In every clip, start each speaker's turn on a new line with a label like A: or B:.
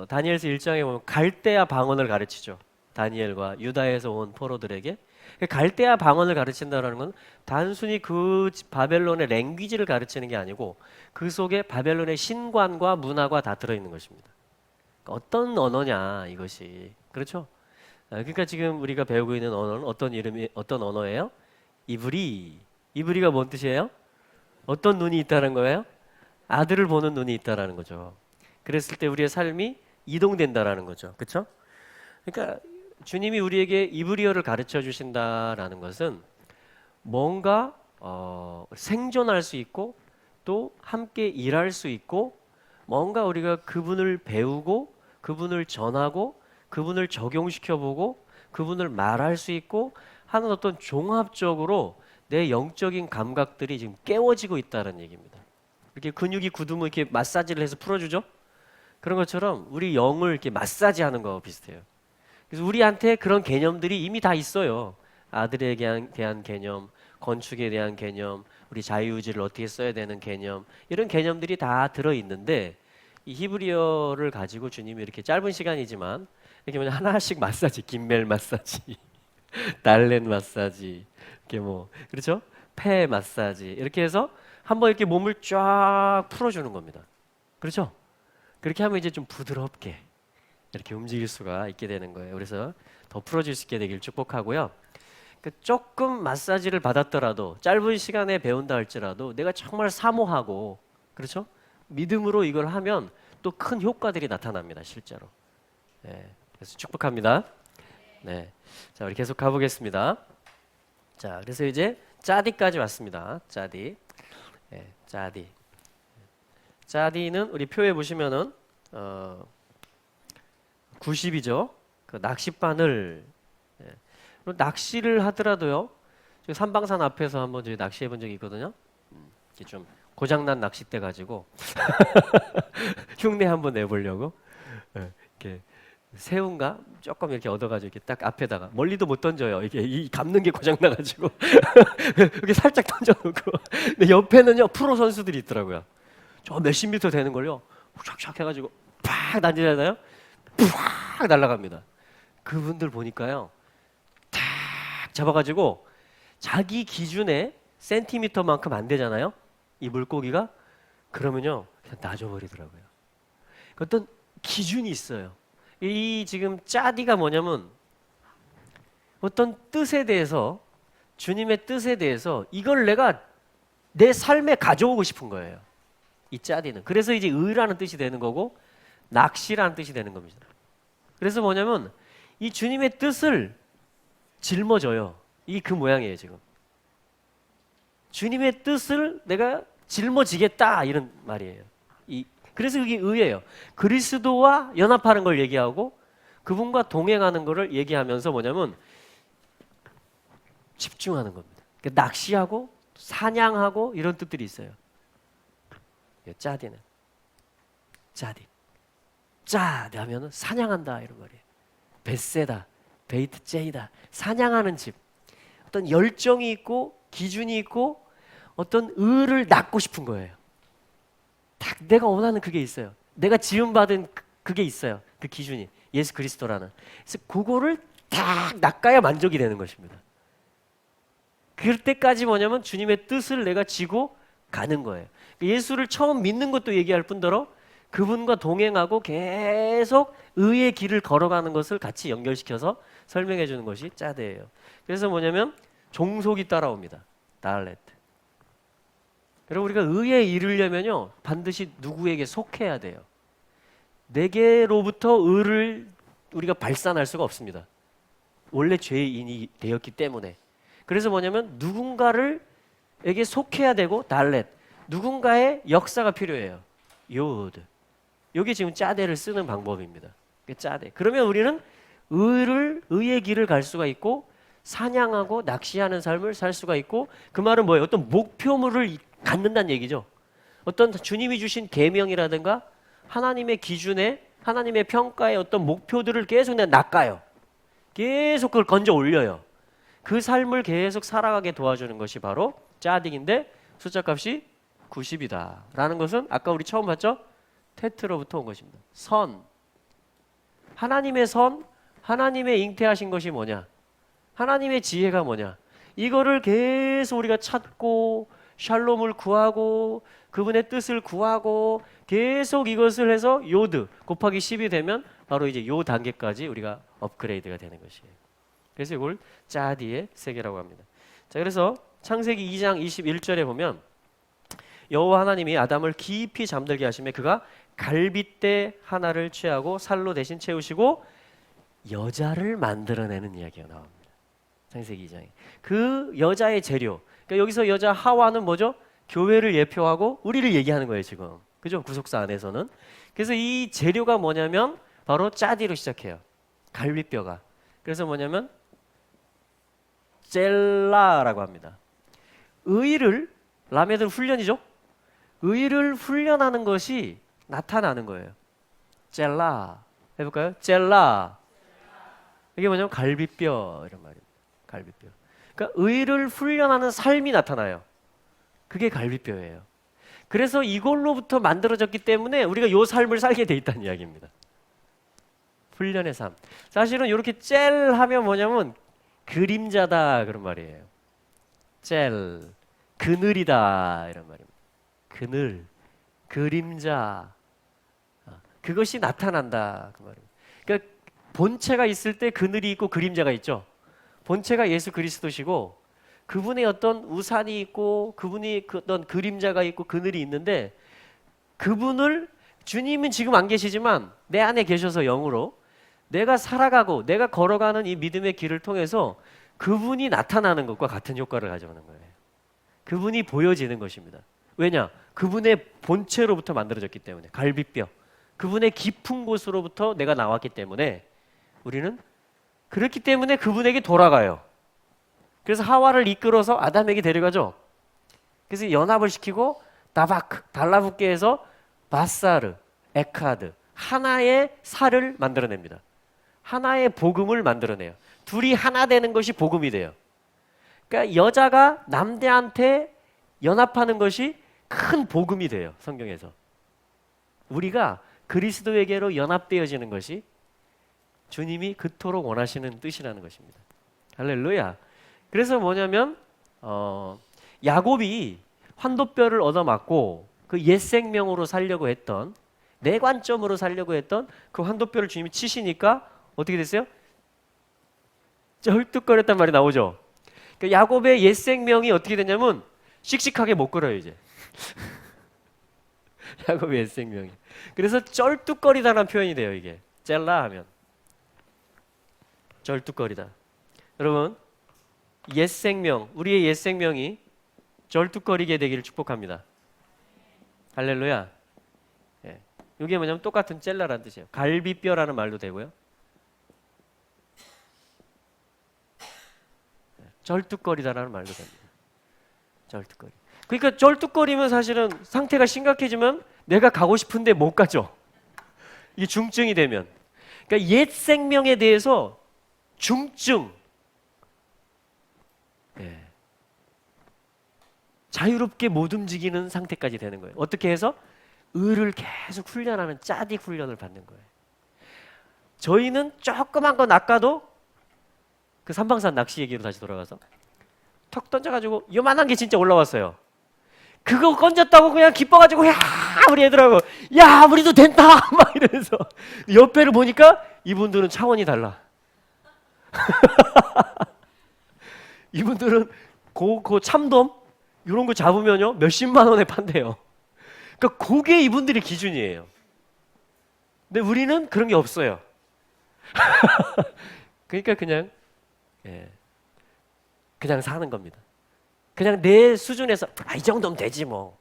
A: 다니엘서 1장에 보면 갈대아 방언을 가르치죠. 다니엘과 유다에서 온 포로들에게. 갈대아 방언을 가르친다는 건 단순히 그 바벨론의 랭귀지를 가르치는 게 아니고 그 속에 바벨론의 신관과 문화가 다 들어있는 것입니다. 어떤 언어냐 이것이. 그렇죠? 그러니까 지금 우리가 배우고 있는 언어는 어떤 언어예요? 이브리. 이브리가 뭔 뜻이에요? 어떤 눈이 있다는 거예요? 아들을 보는 눈이 있다라는 거죠. 그랬을 때 우리의 삶이 이동된다라는 거죠. 그렇죠? 그러니까 주님이 우리에게 이브리어를 가르쳐 주신다라는 것은 뭔가 생존할 수 있고 또 함께 일할 수 있고 뭔가 우리가 그분을 배우고 그분을 전하고 그분을 적용시켜 보고 그분을 말할 수 있고 하는 어떤 종합적으로 내 영적인 감각들이 지금 깨워지고 있다는 얘기입니다. 이렇게 근육이 굳으면 이렇게 마사지를 해서 풀어주죠. 그런 것처럼 우리 영을 이렇게 마사지하는 거와 비슷해요. 그래서 우리한테 그런 개념들이 이미 다 있어요. 아들에 대한 개념, 건축에 대한 개념, 우리 자유의지를 어떻게 써야 되는 개념, 이런 개념들이 다 들어있는데 이 히브리어를 가지고 주님이 이렇게 짧은 시간이지만 이렇게 뭐냐 하나씩 마사지, 김멜 마사지, 달렌 마사지, 이렇게 뭐 그렇죠? 폐 마사지 이렇게 해서 한번 이렇게 몸을 쫙 풀어주는 겁니다. 그렇죠? 그렇게 하면 이제 좀 부드럽게 이렇게 움직일 수가 있게 되는 거예요. 그래서 더 풀어질 수 있게 되길 축복하고요. 조금 마사지를 받았더라도 짧은 시간에 배운다 할지라도 내가 정말 사모하고 그렇죠? 믿음으로 이걸 하면 또 큰 효과들이 나타납니다. 실제로. 네, 그래서 축복합니다. 네, 자 우리 계속 가보겠습니다. 자, 그래서 이제 짜디까지 왔습니다. 짜디. 네, 짜디. 짜디는 우리 표에 보시면은 90이죠. 그 낚싯바늘. 예. 낚시를 하더라도요. 삼방산 앞에서 한번 저희 낚시해 본 적이 있거든요. 이렇게 좀 고장난 낚싯대 가지고 흉내 한번 내보려고 이렇게 새우인가 조금 이렇게 얻어가지고 이렇게 딱 앞에다가 멀리도 못 던져요. 이게 이 감는 게 고장 나가지고 이렇게 살짝 던져놓고. 근데 옆에는요 프로 선수들이 있더라고요. 저 몇십 미터 되는 걸요. 촥촥 해가지고 팍 던지잖아요. 팍 날아갑니다. 그분들 보니까요. 탁 잡아가지고 자기 기준에 센티미터만큼 안 되잖아요. 이 물고기가 그러면요 그냥 놔줘버리더라고요. 어떤 기준이 있어요. 이 지금 짜디가 뭐냐면 어떤 뜻에 대해서 주님의 뜻에 대해서 이걸 내가 내 삶에 가져오고 싶은 거예요. 이 짜디는. 그래서 이제 의라는 뜻이 되는 거고 낚시라는 뜻이 되는 겁니다. 그래서 뭐냐면 이 주님의 뜻을 짊어져요. 이 그 모양이에요 지금. 주님의 뜻을 내가 짊어지겠다 이런 말이에요. 그래서 이게 의예요. 그리스도와 연합하는 걸 얘기하고 그분과 동행하는 것을 얘기하면서 뭐냐면 집중하는 겁니다. 그러니까 낚시하고 사냥하고 이런 뜻들이 있어요. 짜디는 짜디. 짜디 하면은 사냥한다 이런 말이에요. 벳세다, 베이트 제이다. 사냥하는 집. 어떤 열정이 있고 기준이 있고 어떤 의를 낳고 싶은 거예요. 딱 내가 원하는 그게 있어요. 내가 지음받은 그게 있어요. 그 기준이 예수 그리스도라는. 그래서 그거를 딱 낚아야 만족이 되는 것입니다. 그럴 때까지 뭐냐면 주님의 뜻을 내가 지고 가는 거예요. 예수를 처음 믿는 것도 얘기할 뿐더러 그분과 동행하고 계속 의의 길을 걸어가는 것을 같이 연결시켜서 설명해 주는 것이 짜대예요. 그래서 뭐냐면 종속이 따라옵니다. 달렛. 여러분 우리가 의에 이르려면요 반드시 누구에게 속해야 돼요. 내게로부터 의를 우리가 발산할 수가 없습니다. 원래 죄인이 되었기 때문에. 그래서 뭐냐면 누군가를에게 속해야 되고 달렛. 누군가의 역사가 필요해요. 요드. 이게 지금 짜대를 쓰는 방법입니다. 짜대. 그러면 우리는 의의 길을 갈 수가 있고 사냥하고 낚시하는 삶을 살 수가 있고 그 말은 뭐예요? 어떤 목표물을 갖는다는 얘기죠. 어떤 주님이 주신 계명이라든가 하나님의 기준에 하나님의 평가에 어떤 목표들을 계속 내가 낚아요. 계속 그걸 건져 올려요. 그 삶을 계속 살아가게 도와주는 것이 바로 짜딕인데 숫자 값이 90이다 라는 것은 아까 우리 처음 봤죠? 테트로부터 온 것입니다. 선, 하나님의 선, 하나님의 잉태하신 것이 뭐냐? 하나님의 지혜가 뭐냐? 이거를 계속 우리가 찾고 샬롬을 구하고 그분의 뜻을 구하고 계속 이것을 해서 요드 곱하기 10이 되면 바로 이제 요 단계까지 우리가 업그레이드가 되는 것이에요. 그래서 이걸 짜디의 세계라고 합니다. 자, 그래서 창세기 2장 21절에 보면 여호와 하나님이 아담을 깊이 잠들게 하시며 그가 갈빗대 하나를 취하고 살로 대신 채우시고 여자를 만들어내는 이야기가 나옵니다. 창세기 2장에 그 여자의 재료, 그러니까 여기서 여자 하와는 뭐죠? 교회를 예표하고 우리를 얘기하는 거예요 지금, 그죠? 구속사 안에서는. 그래서 이 재료가 뭐냐면 바로 짜디로 시작해요. 갈비뼈가. 그래서 뭐냐면 젤라라고 합니다. 의를, 라메드 훈련이죠. 의를 훈련하는 것이 나타나는 거예요. 젤라 해볼까요? 젤라. 이게 뭐냐면 갈비뼈 이런 말입니다. 갈비뼈. 그러니까 의를 훈련하는 삶이 나타나요. 그게 갈비뼈예요. 그래서 이걸로부터 만들어졌기 때문에 우리가 이 삶을 살게 돼 있다는 이야기입니다. 훈련의 삶. 사실은 이렇게 젤 하면 뭐냐면 그림자다 그런 말이에요. 젤, 그늘이다 이런 말입니다. 그늘, 그림자, 그것이 나타난다 그 말입니다. 그러니까 본체가 있을 때 그늘이 있고 그림자가 있죠. 본체가 예수 그리스도시고 그분의 어떤 우산이 있고 그분이 어떤 그림자가 있고 그늘이 있는데 그분을 주님은 지금 안 계시지만 내 안에 계셔서 영으로 내가 살아가고 내가 걸어가는 이 믿음의 길을 통해서 그분이 나타나는 것과 같은 효과를 가져오는 거예요. 그분이 보여지는 것입니다. 왜냐? 그분의 본체로부터 만들어졌기 때문에 갈비뼈, 그분의 깊은 곳으로부터 내가 나왔기 때문에 우리는 그렇기 때문에 그분에게 돌아가요. 그래서 하와를 이끌어서 아담에게 데려가죠. 그래서 연합을 시키고 다바크, 달라붙게 해서 바사르, 에카드 하나의 살을 만들어냅니다. 하나의 복음을 만들어내요. 둘이 하나 되는 것이 복음이 돼요. 그러니까 여자가 남자한테 연합하는 것이 큰 복음이 돼요. 성경에서. 우리가 그리스도에게로 연합되어지는 것이 주님이 그토록 원하시는 뜻이라는 것입니다. 할렐루야. 그래서 뭐냐면 야곱이 환도뼈를 얻어맞고 그 옛 생명으로 살려고 했던, 내 관점으로 살려고 했던 그 환도뼈를 주님이 치시니까 어떻게 됐어요? 쩔뚝거렸단 말이 나오죠. 그러니까 야곱의 옛 생명이 어떻게 됐냐면 씩씩하게 못 걸어요 이제. 야곱의 옛 생명이. 그래서 쩔뚝거리다라는 표현이 돼요 이게. 젤라 하면 쩔뚝거리다. 여러분 옛 생명, 우리의 옛 생명이 쩔뚝거리게 되기를 축복합니다. 할렐루야. 예. 이게 뭐냐면 똑같은 젤라라는 뜻이에요. 갈비뼈라는 말도 되고요. 쩔뚝거리다라는 말도 됩니다. 쩔뚝거리. 그러니까 쩔뚝거리면 사실은 상태가 심각해지면 내가 가고 싶은데 못 가죠. 이게 중증이 되면. 그러니까 옛 생명에 대해서 중증, 예. 자유롭게 못 움직이는 상태까지 되는 거예요. 어떻게 해서? 의를 계속 훈련하는 짜디 훈련을 받는 거예요. 저희는 조그만 거 낚아도 그 삼방산 낚시 얘기로 다시 돌아가서 턱 던져가지고 요만한 게 진짜 올라왔어요. 그거 건졌다고 그냥 기뻐가지고 야 우리 애들하고 야 우리도 된다 막 이러면서 옆에를 보니까 이분들은 차원이 달라. 이분들은 그 참돔 이런 거 잡으면요 몇십만 원에 판대요. 그러니까 그게 이분들의 기준이에요. 근데 우리는 그런 게 없어요. 그러니까 그냥 그냥 사는 겁니다. 그냥 내 수준에서 이 정도면 되지 뭐.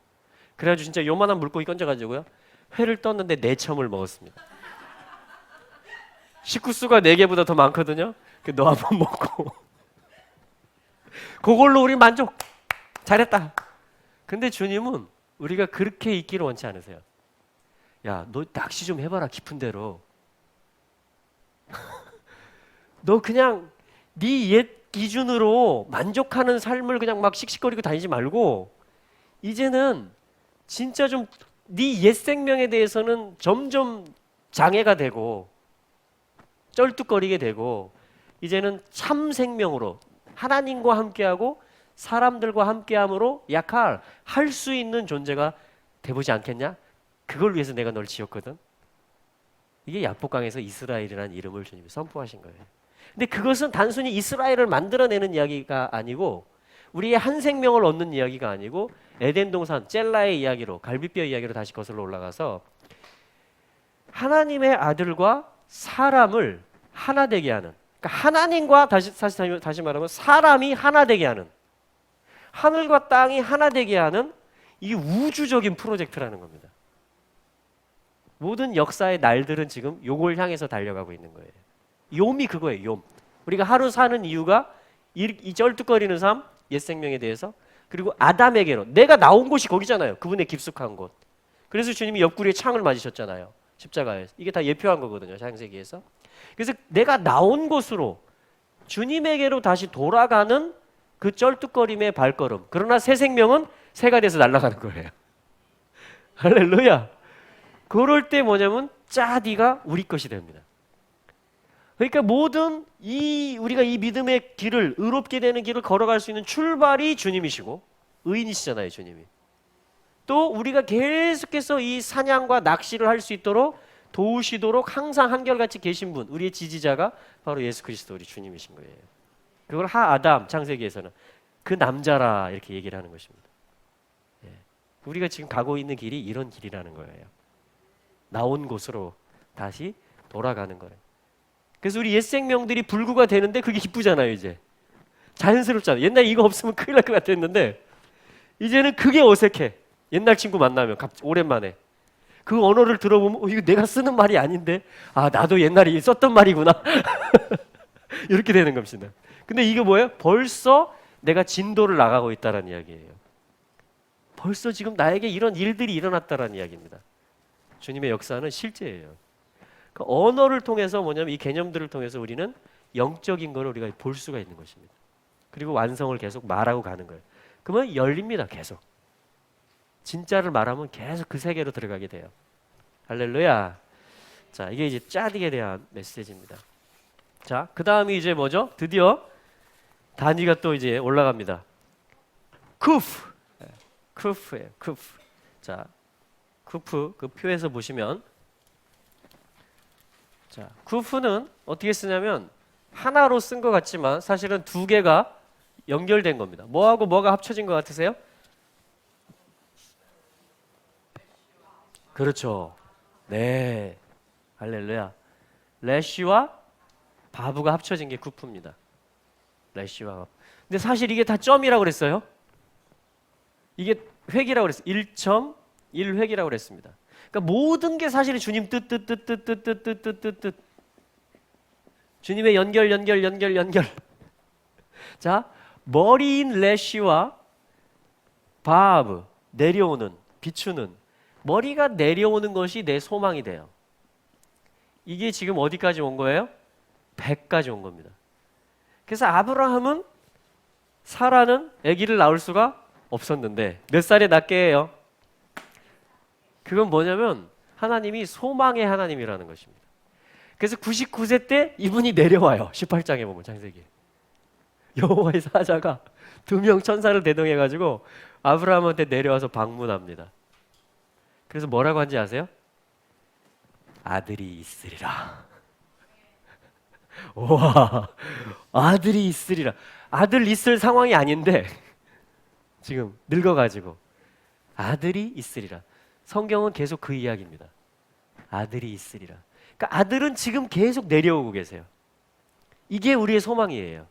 A: 그래가지고 진짜 요만한 물고기 건져가지고요 회를 떴는데 4첨을 먹었습니다. 식구수가 4개보다 더 많거든요. 너 한번 먹고 그걸로 우리 만족. 잘했다. 근데 주님은 우리가 그렇게 있기를 원치 않으세요. 야, 너 낚시 좀 해봐라 깊은 데로. 너 그냥 네 옛 기준으로 만족하는 삶을 그냥 막 씩씩거리고 다니지 말고 이제는 진짜 좀 네 옛 생명에 대해서는 점점 장애가 되고 쩔뚝거리게 되고 이제는 참 생명으로 하나님과 함께하고 사람들과 함께함으로 약할 할 수 있는 존재가 돼보지 않겠냐? 그걸 위해서 내가 널 지었거든. 이게 야복강에서 이스라엘이라는 이름을 주님이 선포하신 거예요. 근데 그것은 단순히 이스라엘을 만들어내는 이야기가 아니고 우리의 한 생명을 얻는 이야기가 아니고 에덴 동산 젤라의 이야기로 갈빗뼈 이야기로 다시 거슬러 올라가서 하나님의 아들과 사람을 하나 되게 하는, 그러니까 하나님과 다시 말하면 사람이 하나 되게 하는, 하늘과 땅이 하나 되게 하는 이 우주적인 프로젝트라는 겁니다. 모든 역사의 날들은 지금 요걸 향해서 달려가고 있는 거예요. 욤이 그거예요. 욤. 우리가 하루 사는 이유가 이 쩔뚝거리는 삶, 옛 생명에 대해서, 그리고 아담에게로 내가 나온 곳이 거기잖아요. 그분의 깊숙한 곳. 그래서 주님이 옆구리에 창을 맞으셨잖아요. 십자가에서. 이게 다 예표한 거거든요. 창세기에서. 그래서 내가 나온 곳으로 주님에게로 다시 돌아가는 그 쩔뚝거림의 발걸음. 그러나 새 생명은 새가 돼서 날아가는 거예요. 할렐루야. 그럴 때 뭐냐면 짜디가 우리 것이 됩니다. 그러니까 모든 우리가 이 믿음의 길을, 의롭게 되는 길을 걸어갈 수 있는 출발이 주님이시고 의인이시잖아요, 주님이. 또 우리가 계속해서 이 사냥과 낚시를 할 수 있도록 도우시도록 항상 한결같이 계신 분, 우리의 지지자가 바로 예수 그리스도 우리 주님이신 거예요. 그걸 하아담 창세기에서는 그 남자라 이렇게 얘기를 하는 것입니다. 예. 우리가 지금 가고 있는 길이 이런 길이라는 거예요. 나온 곳으로 다시 돌아가는 거예요. 그래서 우리 옛 생명들이 불구가 되는데 그게 기쁘잖아요. 이제 자연스럽잖아요. 옛날에 이거 없으면 큰일 날 것 같았는데 이제는 그게 어색해. 옛날 친구 만나면 오랜만에 그 언어를 들어보면 이거 내가 쓰는 말이 아닌데 나도 옛날에 썼던 말이구나. 이렇게 되는 겁니다. 근데 이게 뭐예요? 벌써 내가 진도를 나가고 있다는 이야기예요. 벌써 지금 나에게 이런 일들이 일어났다는 이야기입니다. 주님의 역사는 실제예요. 그 언어를 통해서 뭐냐면 이 개념들을 통해서 우리는 영적인 걸 우리가 볼 수가 있는 것입니다. 그리고 완성을 계속 말하고 가는 거예요. 그러면 열립니다. 계속. 진짜를 말하면 계속 그 세계로 들어가게 돼요. 할렐루야. 자, 이게 이제 짜디에 대한 메시지입니다. 자, 그 다음이 이제 뭐죠? 드디어 단위가 또 이제 올라갑니다. 쿠프. 쿠프예요. 쿠프. 자, 쿠프 그 표에서 보시면 자, 쿠프는 어떻게 쓰냐면 하나로 쓴 것 같지만 사실은 두 개가 연결된 겁니다. 뭐하고 뭐가 합쳐진 것 같으세요? 그렇죠. 네. 할렐루야. 레시와 바브가 합쳐진 게 쿠프입니다. 레시와 바브. 근데 사실 이게 다 점이라고 그랬어요. 이게 획이라고 그랬어요. 1.1획이라고 그랬습니다. 그러니까 모든 게 사실 주님 뜻. 주님의 연결. 자, 머리인 레시와 바브, 내려오는, 비추는. 머리가 내려오는 것이 내 소망이 돼요. 이게 지금 어디까지 온 거예요? 100까지 온 겁니다. 그래서 아브라함은 사라는 아기를 낳을 수가 없었는데 몇 살에 낳게 해요? 그건 뭐냐면 하나님이 소망의 하나님이라는 것입니다. 그래서 99세 때 이분이 내려와요. 18장에 보면 창세기. 여호와의 사자가 2명 천사를 대동해가지고 아브라함한테 내려와서 방문합니다. 그래서 뭐라고 한지 아세요? 아들이 있으리라. 와, 아들이 있으리라. 아들 있을 상황이 아닌데 지금 늙어가지고 아들이 있으리라. 성경은 계속 그 이야기입니다. 아들이 있으리라. 그러니까 아들은 지금 계속 내려오고 계세요. 이게 우리의 소망이에요.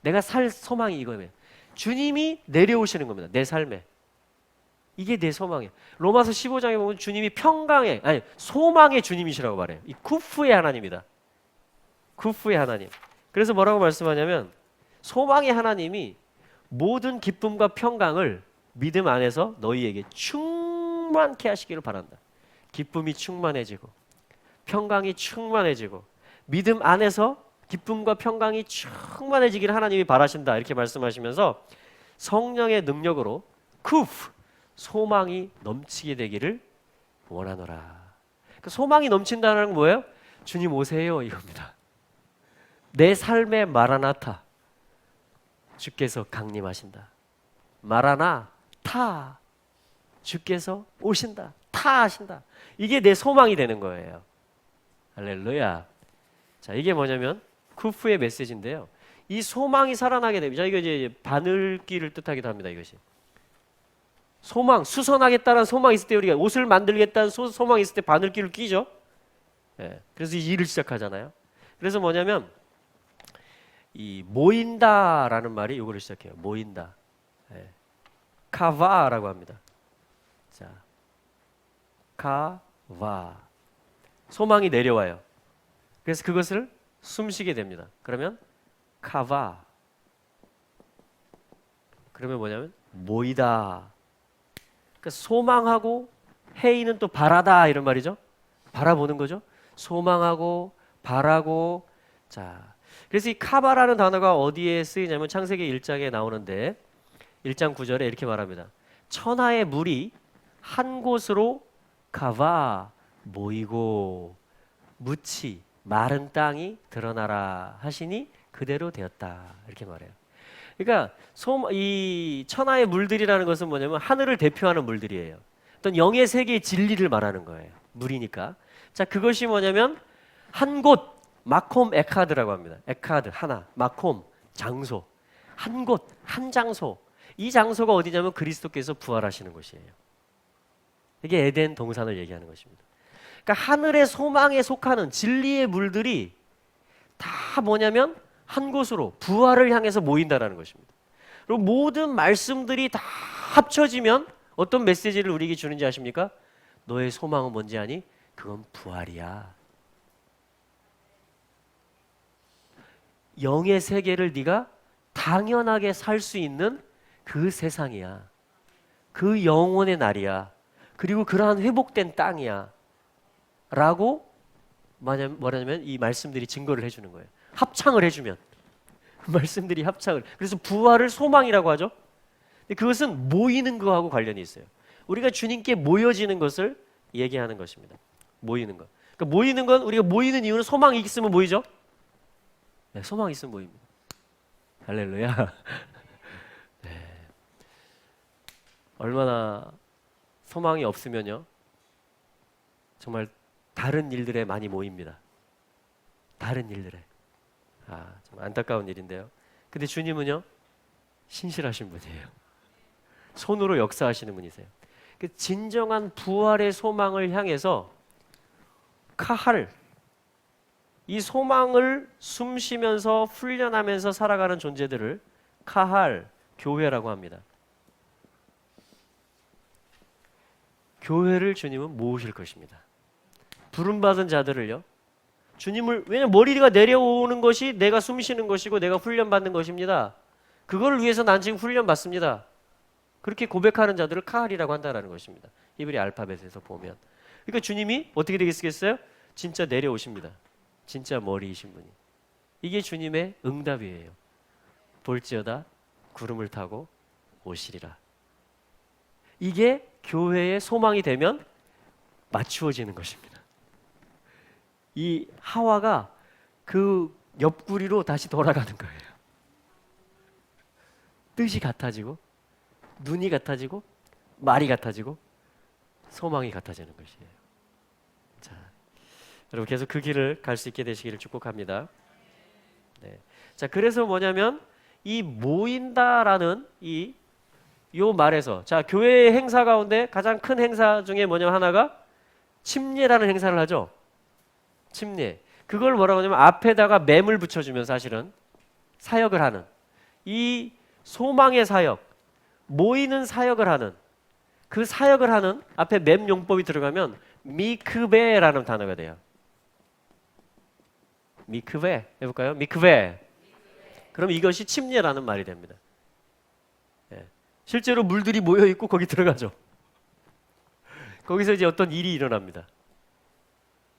A: 내가 살 소망이 이거예요. 주님이 내려오시는 겁니다. 내 삶에. 이게 내 소망이에요. 로마서 15장에 보면 주님이 평강의, 아니 소망의 주님이시라고 말해요. 이 쿠프의 하나님이다. 쿠프의 하나님. 그래서 뭐라고 말씀하냐면 소망의 하나님이 모든 기쁨과 평강을 믿음 안에서 너희에게 충만케 하시기를 바란다. 기쁨이 충만해지고 평강이 충만해지고 믿음 안에서 기쁨과 평강이 충만해지기를 하나님이 바라신다. 이렇게 말씀하시면서 성령의 능력으로 쿠프, 소망이 넘치게 되기를 원하노라. 그 소망이 넘친다는 건 뭐예요? 주님 오세요 이겁니다. 내 삶의 마라나타, 주께서 강림하신다. 마라나타, 주께서 오신다. 타 하신다. 이게 내 소망이 되는 거예요. 할렐루야. 자, 이게 뭐냐면 쿠프의 메시지인데요. 이 소망이 살아나게 됩니다. 이거 이제 바늘귀를 뜻하기도 합니다. 이것이 소망, 수선하겠다는 소망이 있을 때, 우리가 옷을 만들겠다는 소망이 있을 때 바늘귀를 끼죠. 예, 그래서 이 일을 시작하잖아요. 그래서 뭐냐면 이 모인다라는 말이 이거를 시작해요. 모인다. 예, 카바라고 합니다. 자, 카바. 소망이 내려와요. 그래서 그것을 숨쉬게 됩니다. 그러면 카바. 그러면 뭐냐면 모이다. 그러니까 소망하고 헤이는 또 바라다 이런 말이죠. 바라보는 거죠. 소망하고 바라고. 자, 그래서 이 카바라는 단어가 어디에 쓰이냐면 창세기 1장에 나오는데 1장 9절에 이렇게 말합니다. 천하의 물이 한 곳으로 카바 모이고 묻히 마른 땅이 드러나라 하시니 그대로 되었다. 이렇게 말해요. 그러니까 이 천하의 물들이라는 것은 뭐냐면 하늘을 대표하는 물들이에요. 어떤 영의 세계의 진리를 말하는 거예요. 물이니까. 자, 그것이 뭐냐면 한 곳, 마콤 에카드라고 합니다. 에카드 하나, 마콤 장소, 한 곳, 한 장소. 이 장소가 어디냐면 그리스도께서 부활하시는 곳이에요. 이게 에덴 동산을 얘기하는 것입니다. 그러니까 하늘의 소망에 속하는 진리의 물들이 다 뭐냐면 한 곳으로 부활을 향해서 모인다라는 것입니다. 그리고 모든 말씀들이 다 합쳐지면 어떤 메시지를 우리에게 주는지 아십니까? 너의 소망은 뭔지 아니? 그건 부활이야. 영의 세계를 네가 당연하게 살 수 있는 그 세상이야. 그 영혼의 날이야. 그리고 그러한 회복된 땅이야. 라고 뭐냐면 이 말씀들이 증거를 해주는 거예요. 합창을 해주면 말씀들이 합창을. 그래서 부활을 소망이라고 하죠. 근데 그것은 모이는 거하고 관련이 있어요. 우리가 주님께 모여지는 것을 얘기하는 것입니다. 모이는 것. 그러니까 모이는 건, 우리가 모이는 이유는 소망이 있으면 모이죠. 네, 소망이 있으면 모입니다. 할렐루야. 네. 얼마나 소망이 없으면요, 정말 다른 일들에 많이 모입니다. 다른 일들에. 좀 안타까운 일인데요. 근데 주님은요, 신실하신 분이에요. 손으로 역사하시는 분이세요. 그 진정한 부활의 소망을 향해서 카할, 이 소망을 숨쉬면서 훈련하면서 살아가는 존재들을 카할, 교회라고 합니다. 교회를 주님은 모으실 것입니다. 부름받은 자들을요, 주님을, 왜냐면 머리가 내려오는 것이 내가 숨쉬는 것이고 내가 훈련받는 것입니다. 그걸 위해서 난 지금 훈련받습니다. 그렇게 고백하는 자들을 카할이라고 한다는 것입니다. 히브리 알파벳에서 보면. 그러니까 주님이 어떻게 되겠어요? 진짜 내려오십니다. 진짜 머리이신 분이. 이게 주님의 응답이에요. 볼지어다 구름을 타고 오시리라. 이게 교회의 소망이 되면 맞추어지는 것입니다. 이 하와가 그 옆구리로 다시 돌아가는 거예요. 뜻이 같아지고, 눈이 같아지고, 말이 같아지고, 소망이 같아지는 것이에요. 자, 여러분 계속 그 길을 갈 수 있게 되시기를 축복합니다. 네. 자, 그래서 뭐냐면 이 모인다라는 요 말에서, 자, 교회의 행사 가운데 가장 큰 행사 중에 뭐냐면 하나가 침례라는 행사를 하죠. 침례. 그걸 뭐라고 하냐면 앞에다가 맴을 붙여주면 사실은 사역을 하는, 이 소망의 사역, 모이는 사역을 하는, 그 사역을 하는 앞에 맴 용법이 들어가면 미크베라는 단어가 돼요. 미크베 해볼까요? 미크베. 그럼 이것이 침례라는 말이 됩니다. 예. 실제로 물들이 모여 있고 거기 들어가죠. 거기서 이제 어떤 일이 일어납니다.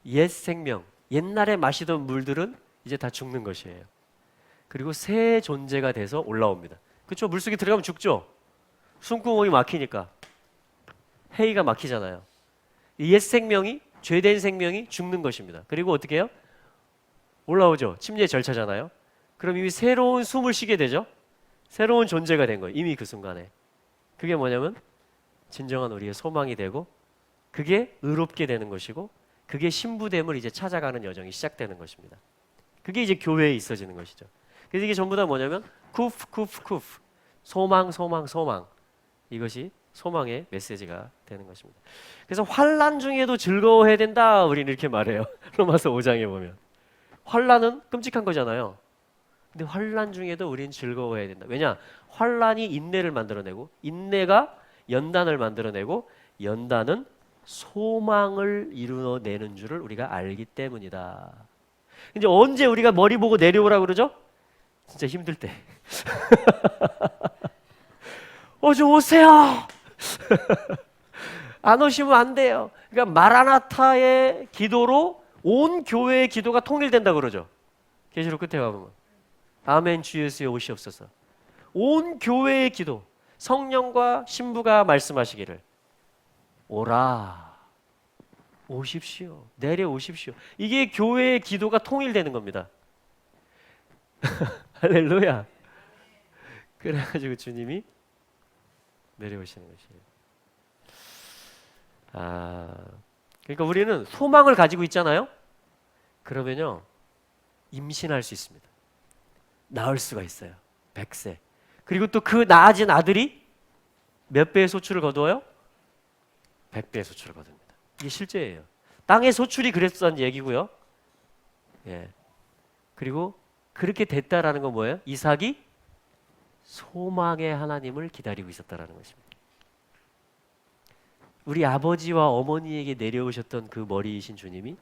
A: 옛 생명, 옛날에 마시던 물들은 이제 다 죽는 것이에요. 그리고 새 존재가 돼서 올라옵니다. 그렇죠? 물속에 들어가면 죽죠. 숨구멍이 막히니까 해이가 막히잖아요. 옛 생명이, 죄된 생명이 죽는 것입니다. 그리고 어떻게 해요? 올라오죠. 침례 절차잖아요. 그럼 이미 새로운 숨을 쉬게 되죠. 새로운 존재가 된 거예요. 이미 그 순간에. 그게 뭐냐면 진정한 우리의 소망이 되고 그게 의롭게 되는 것이고 그게 신부됨을 이제 찾아가는 여정이 시작되는 것입니다. 그게 이제 교회에 있어지는 것이죠. 그래서 이게 전부 다 뭐냐면 쿠프 쿠프 쿠프 소망 소망 소망 이것이 소망의 메시지가 되는 것입니다. 그래서 환난 중에도 즐거워해야 된다 우리는 이렇게 말해요. 로마서 5장에 보면 환난은 끔찍한 거잖아요. 근데 환난 중에도 우리는 즐거워해야 된다. 왜냐? 환난이 인내를 만들어내고 인내가 연단을 만들어내고 연단은 소망을 이루어내는 줄을 우리가 알기 때문이다. 이제 언제 우리가 머리 보고 내려오라 그러죠? 진짜 힘들 때. 좀 오세요. 안 오시면 안 돼요. 그러니까 마라나타의 기도로 온 교회의 기도가 통일된다 그러죠. 계시록 끝에 가보면 아멘 주 예수여 오시옵소서. 온 교회의 기도 성령과 신부가 말씀하시기를 오라 오십시오 내려오십시오. 이게 교회의 기도가 통일되는 겁니다. 할렐루야. 그래가지고 주님이 내려오시는 것이에요. 그러니까 우리는 소망을 가지고 있잖아요. 그러면요 임신할 수 있습니다. 낳을 수가 있어요. 100세. 그리고 또 그 낳아진 아들이 몇 배의 소출을 거두어요? 100배의 소출을 거둡니다. 이게 실제예요. 땅의 소출이 그랬다는 얘기고요. 예. 그리고 그렇게 됐다라는 건 뭐예요? 이삭이 소망의 하나님을 기다리고 있었다라는 것입니다. 우리 아버지와 어머니에게 내려오셨던 그 머리이신 주님이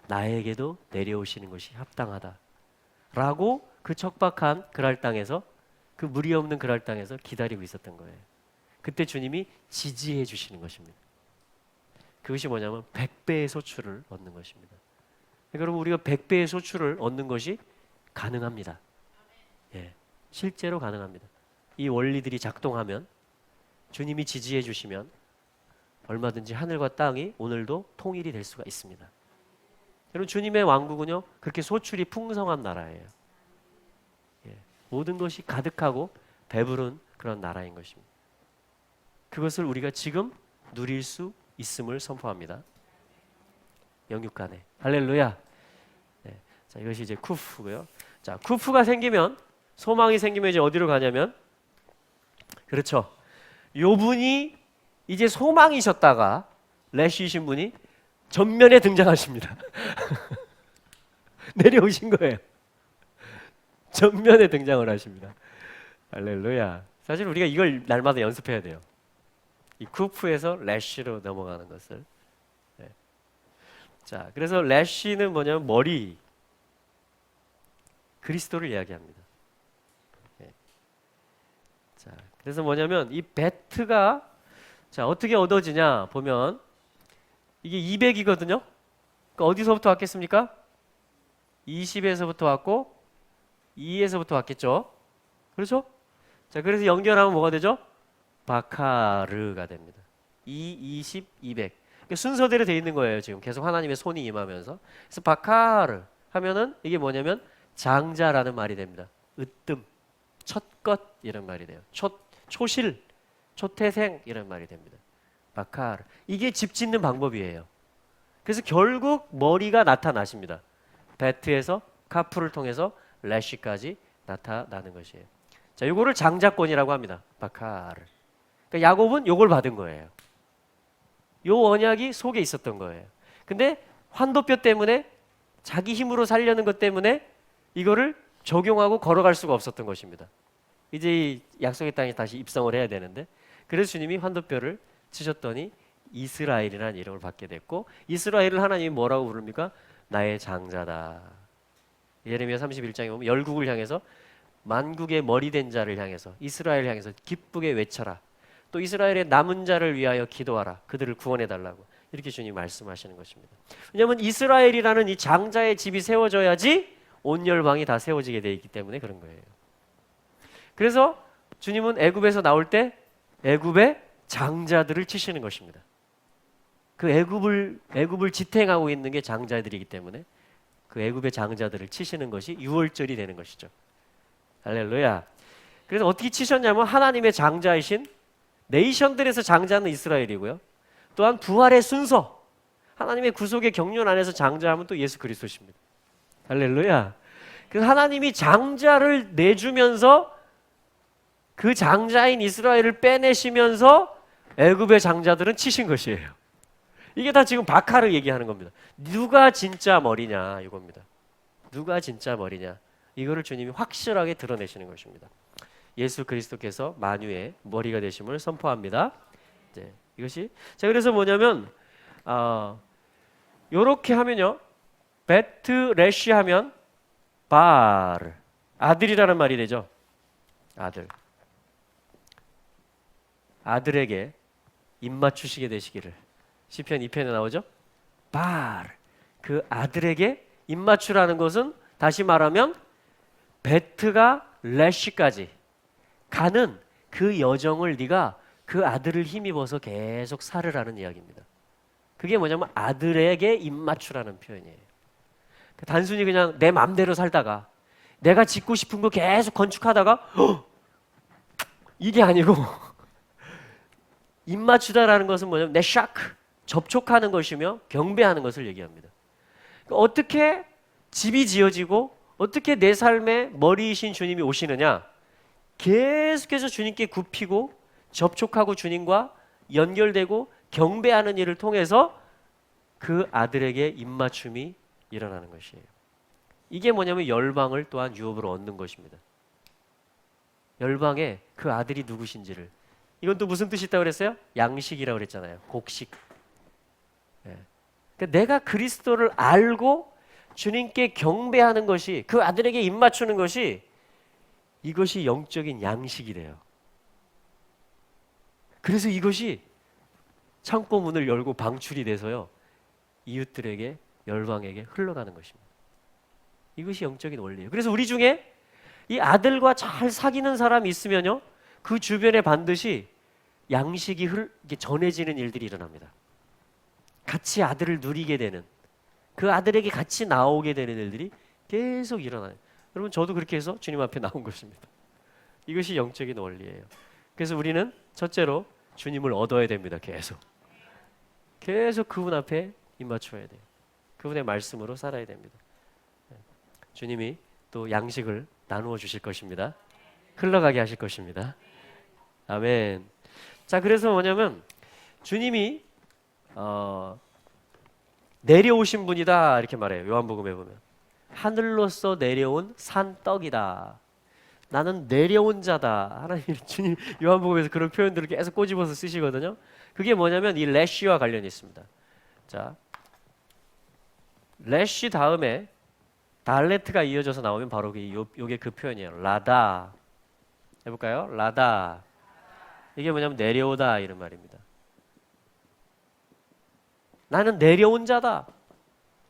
A: 나에게도 내려오시는 것이 합당하다 라고 그 척박한 그랄 땅에서 그 물이 없는 그랄 땅에서 기다리고 있었던 거예요. 그때 주님이 지지해 주시는 것입니다. 그것이 뭐냐면 100배의 소출을 얻는 것입니다. 여러분 우리가 100배의 소출을 얻는 것이 가능합니다. 예, 실제로 가능합니다. 이 원리들이 작동하면 주님이 지지해 주시면 얼마든지 하늘과 땅이 오늘도 통일이 될 수가 있습니다. 여러분 주님의 왕국은요 그렇게 소출이 풍성한 나라예요. 예, 모든 것이 가득하고 배부른 그런 나라인 것입니다. 그것을 우리가 지금 누릴 수 있음을 선포합니다. 영육간에 할렐루야. 네, 자 이것이 이제 쿠프고요. 자 쿠프가 생기면 소망이 생기면 이제 어디로 가냐면 그렇죠. 요 분이 이제 소망이셨다가 래쉬이신 분이 전면에 등장하십니다. 내려오신 거예요. 전면에 등장을 하십니다. 할렐루야. 사실 우리가 이걸 날마다 연습해야 돼요. 이 쿠프에서 래쉬로 넘어가는 것을. 네. 자, 그래서 래쉬는 뭐냐면 머리, 그리스도를 이야기합니다. 네. 자, 그래서 뭐냐면 이 베트가 자 어떻게 얻어지냐 보면 이게 200이거든요. 그러니까 어디서부터 왔겠습니까? 20에서부터 왔고 2에서부터 왔겠죠. 그렇죠? 자, 그래서 연결하면 뭐가 되죠? 바카르가 됩니다. 2, 20, 200. 그러니까 순서대로 돼 있는 거예요. 지금 계속 하나님의 손이 임하면서. 그래서 바카르 하면은 이게 뭐냐면 장자라는 말이 됩니다. 으뜸, 첫것 이런 말이 돼요. 초실, 초태생 이런 말이 됩니다. 바카르. 이게 집 짓는 방법이에요. 그래서 결국 머리가 나타나십니다. 베트에서 카프를 통해서 래쉬까지 나타나는 것이에요. 자, 요거를 장자권이라고 합니다. 바카르. 그러니까 야곱은 요걸 받은 거예요. 요 언약이 속에 있었던 거예요. 근데 환도뼈 때문에 자기 힘으로 살려는 것 때문에 이거를 적용하고 걸어갈 수가 없었던 것입니다. 이제 이 약속의 땅에 다시 입성을 해야 되는데 그래서 주님이 환도뼈를 치셨더니 이스라엘이라는 이름을 받게 됐고 이스라엘을 하나님이 뭐라고 부릅니까? 나의 장자다. 예레미야 31장에 보면 열국을 향해서 만국의 머리 된 자를 향해서 이스라엘을 향해서 기쁘게 외쳐라. 또 이스라엘의 남은 자를 위하여 기도하라. 그들을 구원해 달라고. 이렇게 주님이 말씀하시는 것입니다. 왜냐하면 이스라엘이라는 이 장자의 집이 세워져야지 온 열방이 다 세워지게 되어 있기 때문에 그런 거예요. 그래서 주님은 애굽에서 나올 때 애굽의 장자들을 치시는 것입니다. 그 애굽을 지탱하고 있는 게 장자들이기 때문에 그 애굽의 장자들을 치시는 것이 유월절이 되는 것이죠. 할렐루야. 그래서 어떻게 치셨냐면 하나님의 장자이신 네이션들에서 장자는 이스라엘이고요. 또한 부활의 순서, 하나님의 구속의 경륜 안에서 장자하면 또 예수 그리스도십니다. 할렐루야. 그래서 하나님이 장자를 내주면서 그 장자인 이스라엘을 빼내시면서 애굽의 장자들은 치신 것이에요. 이게 다 지금 바카를 얘기하는 겁니다. 누가 진짜 머리냐 이겁니다. 누가 진짜 머리냐 이거를 주님이 확실하게 드러내시는 것입니다. 예수 그리스도께서 만유의 머리가 되심을 선포합니다. 이제 이것이 자 그래서 뭐냐면 요렇게 하면요 베트 레시 하면 바르 아들이라는 말이 되죠. 아들에게 입맞추시게 되시기를 시편 2편에 나오죠. 바르 그 아들에게 입맞추라는 것은 다시 말하면 베트가 레시까지 가는 그 여정을 네가 그 아들을 힘입어서 계속 살으라는 이야기입니다. 그게 뭐냐면 아들에게 입맞추라는 표현이에요. 단순히 그냥 내 맘대로 살다가 내가 짓고 싶은 거 계속 건축하다가 이게 아니고 입맞추다라는 것은 뭐냐면 내 샤크 접촉하는 것이며 경배하는 것을 얘기합니다. 어떻게 집이 지어지고 어떻게 내 삶의 머리이신 주님이 오시느냐 계속해서 주님께 굽히고 접촉하고 주님과 연결되고 경배하는 일을 통해서 그 아들에게 입맞춤이 일어나는 것이에요. 이게 뭐냐면 열방을 또한 유업으로 얻는 것입니다. 열방에 그 아들이 누구신지를 이건 또 무슨 뜻이 있다고 그랬어요? 양식이라고 그랬잖아요. 곡식. 그러니까 내가 그리스도를 알고 주님께 경배하는 것이 그 아들에게 입맞추는 것이 이것이 영적인 양식이래요. 그래서 이것이 창고 문을 열고 방출이 돼서요 이웃들에게 열방에게 흘러가는 것입니다. 이것이 영적인 원리예요. 그래서 우리 중에 이 아들과 잘 사귀는 사람이 있으면요 그 주변에 반드시 양식이 전해지는 일들이 일어납니다. 같이 아들을 누리게 되는 그 아들에게 같이 나오게 되는 일들이 계속 일어나요. 여러분 저도 그렇게 해서 주님 앞에 나온 것입니다. 이것이 영적인 원리예요. 그래서 우리는 첫째로 주님을 얻어야 됩니다. 계속 그분 앞에 입맞춰야 돼요. 그분의 말씀으로 살아야 됩니다. 주님이 또 양식을 나누어 주실 것입니다. 흘러가게 하실 것입니다. 아멘. 자 그래서 뭐냐면 주님이 내려오신 분이다 이렇게 말해요. 요한복음에 보면 하늘로서 내려온 산떡이다. 나는 내려온 자다. 하나님 주님 요한복음에서 그런 표현들을 계속 꼬집어서 쓰시거든요. 그게 뭐냐면 이 레시와 관련이 있습니다. 자, 레시 다음에 달레트가 이어져서 나오면 바로 요게 그 표현이에요. 라다. 해볼까요? 라다. 이게 뭐냐면 내려오다 이런 말입니다. 나는 내려온 자다.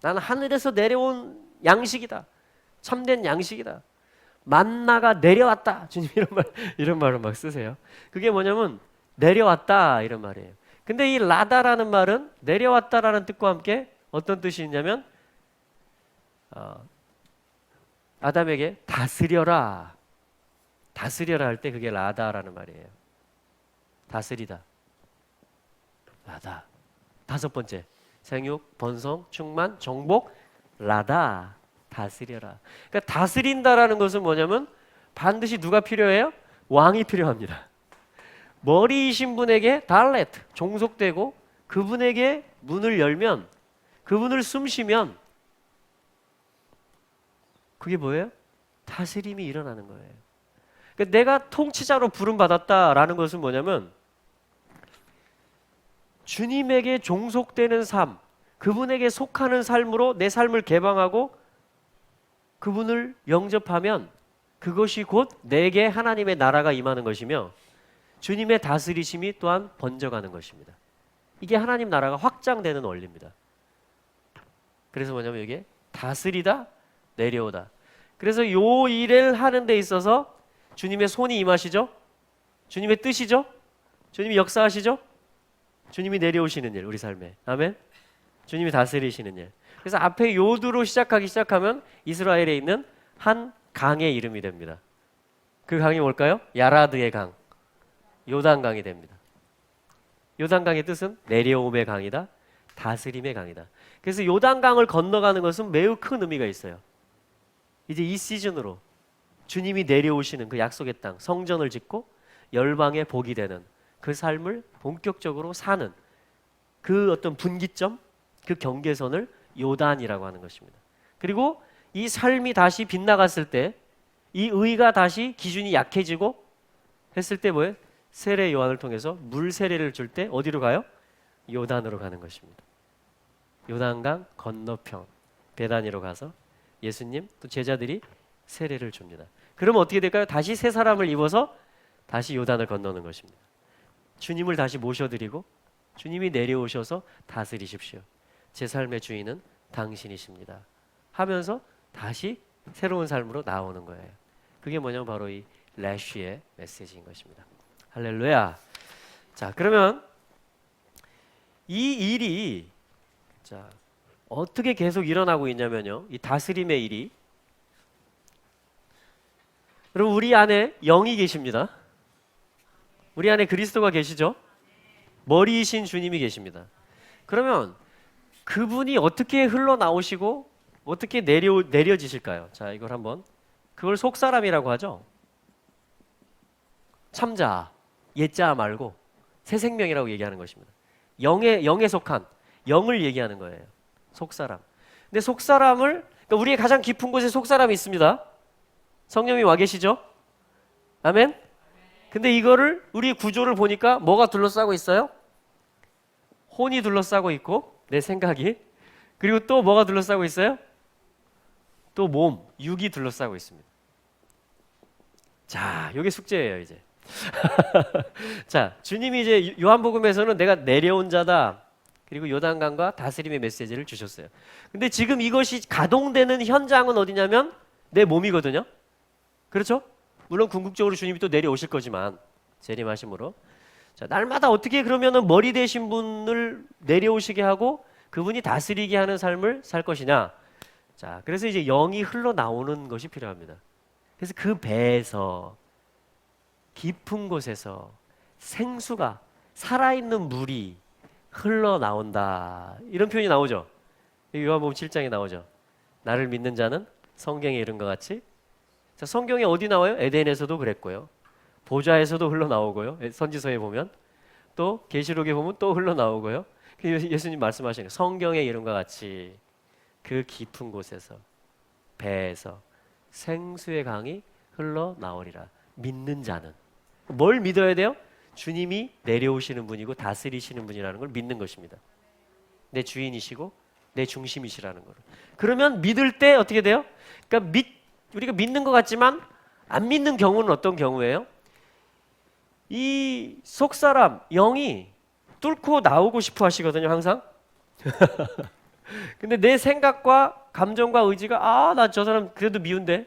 A: 나는 하늘에서 내려온 양식이다. 참된 양식이다. 만나가 내려왔다. 주님 이런 말을 막 쓰세요. 그게 뭐냐면 내려왔다 이런 말이에요. 근데 이 라다라는 말은 내려왔다라는 뜻과 함께 어떤 뜻이 있냐면 아담에게 다스려라. 다스려라 할 때 그게 라다라는 말이에요. 다스리다. 라다. 다섯 번째. 생육, 번성, 충만, 정복, 라다. 다스려라. 그러니까 다스린다라는 것은 뭐냐면 반드시 누가 필요해요? 왕이 필요합니다. 머리이신 분에게 달레트, 종속되고 그분에게 문을 열면 그분을 숨쉬면 그게 뭐예요? 다스림이 일어나는 거예요. 그러니까 내가 통치자로 부름받았다라는 것은 뭐냐면 주님에게 종속되는 삶, 그분에게 속하는 삶으로 내 삶을 개방하고 그분을 영접하면 그것이 곧 내게 하나님의 나라가 임하는 것이며 주님의 다스리심이 또한 번져가는 것입니다. 이게 하나님 나라가 확장되는 원리입니다. 그래서 뭐냐면 이게 다스리다, 내려오다. 그래서 요 일을 하는 데 있어서 주님의 손이 임하시죠? 주님의 뜻이죠? 주님이 역사하시죠? 주님이 내려오시는 일, 우리 삶에. 아멘? 주님이 다스리시는 일. 그래서 앞에 요드로 시작하면 이스라엘에 있는 한 강의 이름이 됩니다. 그 강이 뭘까요? 야라드의 강, 요단강이 됩니다. 요단강의 뜻은 내려옴의 강이다, 다스림의 강이다. 그래서 요단강을 건너가는 것은 매우 큰 의미가 있어요. 이제 이 시즌으로 주님이 내려오시는 그 약속의 땅, 성전을 짓고 열방의 복이 되는 그 삶을 본격적으로 사는 그 어떤 분기점, 그 경계선을 요단이라고 하는 것입니다. 그리고 이 삶이 다시 빗나갔을 때, 이 의가 다시 기준이 약해지고 했을 때 뭐예요? 세례 요한을 통해서 물 세례를 줄 때 어디로 가요? 요단으로 가는 것입니다. 요단강 건너편 베다니로 가서 예수님 또 제자들이 세례를 줍니다. 그러면 어떻게 될까요? 다시 새 사람을 입어서 다시 요단을 건너는 것입니다. 주님을 다시 모셔드리고 주님이 내려오셔서 다스리십시오. 제 삶의 주인은 당신이십니다 하면서 다시 새로운 삶으로 나오는 거예요. 그게 뭐냐면 바로 이 래쉬의 메시지인 것입니다. 할렐루야. 자, 그러면 이 일이 자, 어떻게 계속 일어나고 있냐면요. 이 다스림의 일이, 여러분 우리 안에 영이 계십니다. 우리 안에 그리스도가 계시죠? 머리이신 주님이 계십니다. 그러면 그분이 어떻게 흘러나오시고 어떻게 내려지실까요? 자, 이걸 한번, 그걸 속사람이라고 하죠. 참자, 옛자 말고 새 생명이라고 얘기하는 것입니다. 영에 속한, 영을 얘기하는 거예요. 속사람. 근데 속사람을, 그러니까 우리의 가장 깊은 곳에 속사람이 있습니다. 성령이 와 계시죠? 아멘? 근데 이거를, 우리 구조를 보니까 뭐가 둘러싸고 있어요? 혼이 둘러싸고 있고, 내 생각이. 그리고 또 뭐가 둘러싸고 있어요? 또 몸, 육이 둘러싸고 있습니다. 자, 이게 숙제예요, 이제. 자, 주님이 이제 요한복음에서는 내가 내려온 자다, 그리고 요단강과 다스림의 메시지를 주셨어요. 근데 지금 이것이 가동되는 현장은 어디냐면 내 몸이거든요. 그렇죠? 물론 궁극적으로 주님이 또 내려오실 거지만 재림하심으로. 자, 날마다 어떻게 그러면은 머리 되신 분을 내려오시게 하고 그분이 다스리게 하는 삶을 살 것이냐? 자, 그래서 이제 영이 흘러나오는 것이 필요합니다. 그래서 그 배에서, 깊은 곳에서 생수가, 살아있는 물이 흘러나온다, 이런 표현이 나오죠. 요한복음 7장에 나오죠. 나를 믿는 자는 성경에 이른 것 같이. 자, 성경에 어디 나와요? 에덴에서도 그랬고요, 보좌에서도 흘러나오고요, 선지서에 보면, 또 계시록에 보면 또 흘러나오고요. 예수님 말씀하시는 성경에 이른 것 같이 그 깊은 곳에서, 배에서 생수의 강이 흘러나오리라. 믿는 자는 뭘 믿어야 돼요? 주님이 내려오시는 분이고 다스리시는 분이라는 걸 믿는 것입니다. 내 주인이시고 내 중심이시라는 걸. 그러면 믿을 때 어떻게 돼요? 그러니까 우리가 믿는 것 같지만 안 믿는 경우는 어떤 경우예요? 이 속사람, 영이 뚫고 나오고 싶어 하시거든요, 항상. 근데 내 생각과 감정과 의지가, 나 저 사람 그래도 미운데,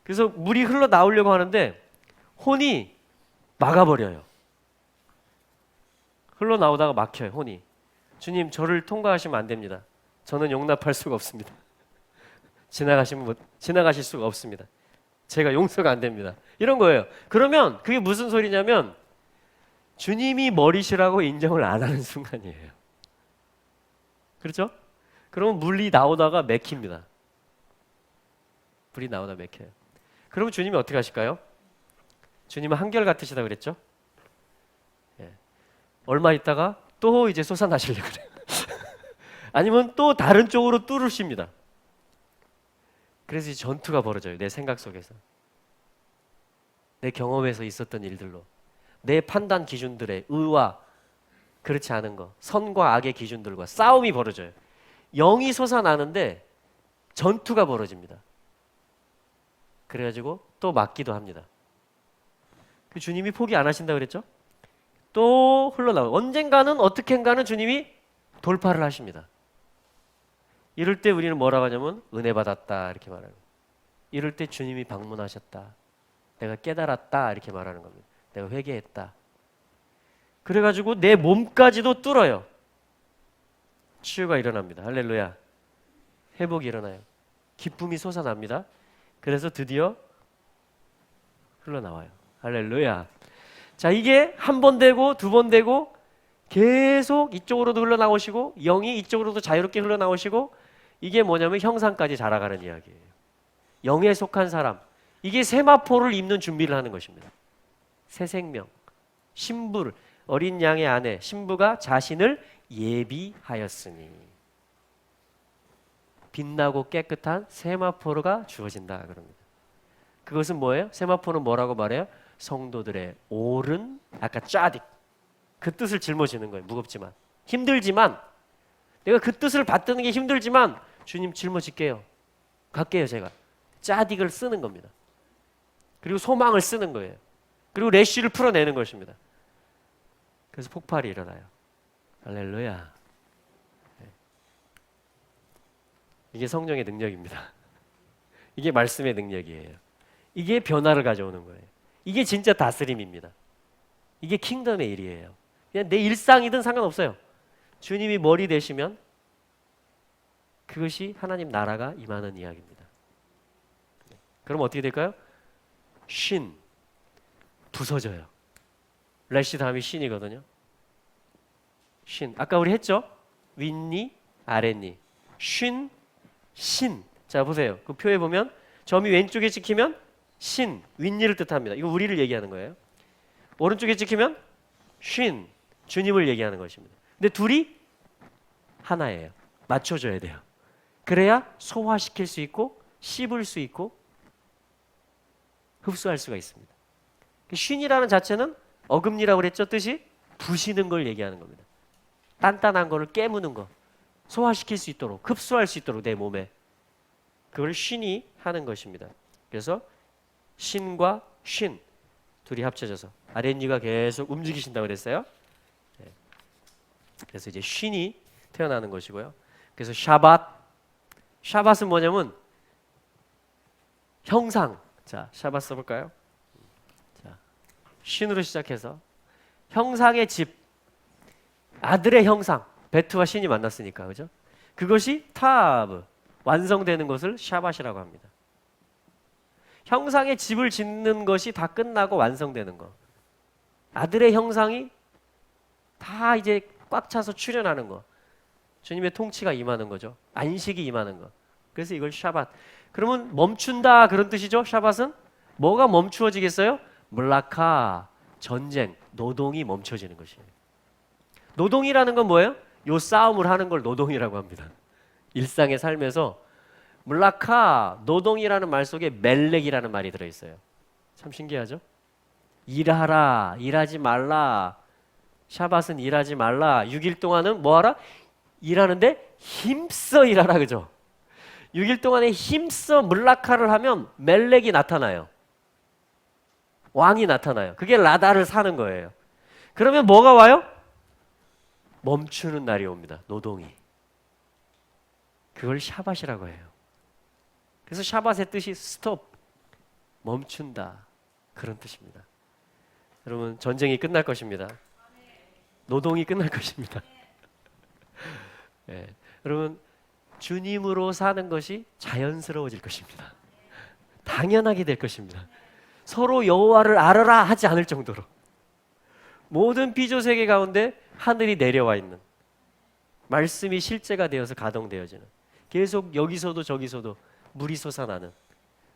A: 그래서 물이 흘러나오려고 하는데 혼이 막아버려요. 흘러나오다가 막혀요, 혼이. 주님, 저를 통과하시면 안 됩니다. 저는 용납할 수가 없습니다. 지나가실 수가 없습니다. 제가 용서가 안 됩니다. 이런 거예요. 그러면 그게 무슨 소리냐면 주님이 머리시라고 인정을 안 하는 순간이에요. 그렇죠? 그러면 물이 나오다가 맥힙니다. 물이 나오다 맥혀요. 그러면 주님이 어떻게 하실까요? 주님은 한결같으시다 그랬죠? 예. 얼마 있다가 또 이제 솟아나시려고 그래요. 아니면 또 다른 쪽으로 뚫으십니다. 그래서 이 전투가 벌어져요. 내 생각 속에서, 내 경험에서 있었던 일들로, 내 판단 기준들의 의와 그렇지 않은 거, 선과 악의 기준들과 싸움이 벌어져요. 영이 솟아나는데 전투가 벌어집니다. 그래가지고 또 맞기도 합니다. 그 주님이 포기 안 하신다 그랬죠? 또 흘러나와요. 언젠가는 어떻게인가는 주님이 돌파를 하십니다. 이럴 때 우리는 뭐라고 하냐면 은혜 받았다 이렇게 말하는 거예요. 이럴 때 주님이 방문하셨다, 내가 깨달았다 이렇게 말하는 겁니다. 내가 회개했다. 그래가지고 내 몸까지도 뚫어요. 치유가 일어납니다. 할렐루야. 회복이 일어나요. 기쁨이 솟아납니다. 그래서 드디어 흘러나와요. 할렐루야. 자, 이게 한 번 되고 두 번 되고 계속 이쪽으로도 흘러나오시고 영이 이쪽으로도 자유롭게 흘러나오시고, 이게 뭐냐면 형상까지 자라가는 이야기예요. 영에 속한 사람, 이게 세마포를 입는 준비를 하는 것입니다. 새 생명, 신부를, 어린 양의 아내 신부가 자신을 예비하였으니 빛나고 깨끗한 세마포가 주어진다 그럽니다. 그것은 뭐예요? 세마포는 뭐라고 말해요? 성도들의 옳은, 아까 짜딕, 그 뜻을 짊어지는 거예요. 무겁지만, 힘들지만, 내가 그 뜻을 받드는 게 힘들지만 주님 짊어질게요, 갈게요. 제가 짜딕을 쓰는 겁니다. 그리고 소망을 쓰는 거예요. 그리고 래쉬를 풀어내는 것입니다. 그래서 폭발이 일어나요. 할렐루야. 이게 성령의 능력입니다. 이게 말씀의 능력이에요. 이게 변화를 가져오는 거예요. 이게 진짜 다스림입니다. 이게 킹덤의 일이에요. 그냥 내 일상이든 상관없어요. 주님이 머리 되시면 그것이 하나님 나라가 임하는 이야기입니다. 그럼 어떻게 될까요? 신, 부서져요. 래시 다음이 신이거든요. 신, 아까 우리 했죠? 윗니, 아랫니. 신, 신. 자, 보세요. 그 표에 보면 점이 왼쪽에 찍히면 신, 윗니를 뜻합니다. 이거 우리를 얘기하는 거예요. 오른쪽에 찍히면 신, 주님을 얘기하는 것입니다. 근데 둘이 하나예요. 맞춰줘야 돼요. 그래야 소화시킬 수 있고 씹을 수 있고 흡수할 수가 있습니다. 쉰이라는 자체는 어금니라고 그랬죠? 뜻이 부시는 걸 얘기하는 겁니다. 단단한 거를 깨무는 거, 소화시킬 수 있도록, 흡수할 수 있도록 내 몸에, 그걸 쉰이 하는 것입니다. 그래서 신과 쉰 둘이 합쳐져서 아랫니가 계속 움직이신다고 그랬어요. 네. 그래서 이제 쉰이 태어나는 것이고요. 그래서 샤밧은 뭐냐면 형상. 자, 샤밧 써볼까요? 자, 쉰으로 시작해서 형상의 집, 아들의 형상, 베트와 신이 만났으니까, 그죠? 그것이 타브, 완성되는 것을 샤밧이라고 합니다. 형상의 집을 짓는 것이 다 끝나고 완성되는 거, 아들의 형상이 다 이제 꽉 차서 출현하는 거, 주님의 통치가 임하는 거죠. 안식이 임하는 거. 그래서 이걸 샤밧. 그러면 멈춘다 그런 뜻이죠. 샤밧은 뭐가 멈추어지겠어요? 물라카, 전쟁, 노동이 멈춰지는 것이에요. 노동이라는 건 뭐예요? 요 싸움을 하는 걸 노동이라고 합니다. 일상의 삶에서 물라카, 노동이라는 말 속에 멜렉이라는 말이 들어있어요. 참 신기하죠? 일하라, 일하지 말라. 샤밧은 일하지 말라. 6일 동안은 뭐하라? 일하는데 힘써 일하라, 그죠? 6일 동안에 힘써 물라카를 하면 멜렉이 나타나요. 왕이 나타나요. 그게 라다를 사는 거예요. 그러면 뭐가 와요? 멈추는 날이 옵니다. 노동이. 그걸 샤밧이라고 해요. 그래서 샤밧의 뜻이 스톱, 멈춘다, 그런 뜻입니다. 여러분, 전쟁이 끝날 것입니다. 노동이 끝날 것입니다. 네. 여러분, 주님으로 사는 것이 자연스러워질 것입니다. 당연하게 될 것입니다. 서로 여호와를 알아라 하지 않을 정도로 모든 피조 세계 가운데 하늘이 내려와 있는 말씀이 실제가 되어서 가동되어지는, 계속 여기서도 저기서도 물이 솟아나는,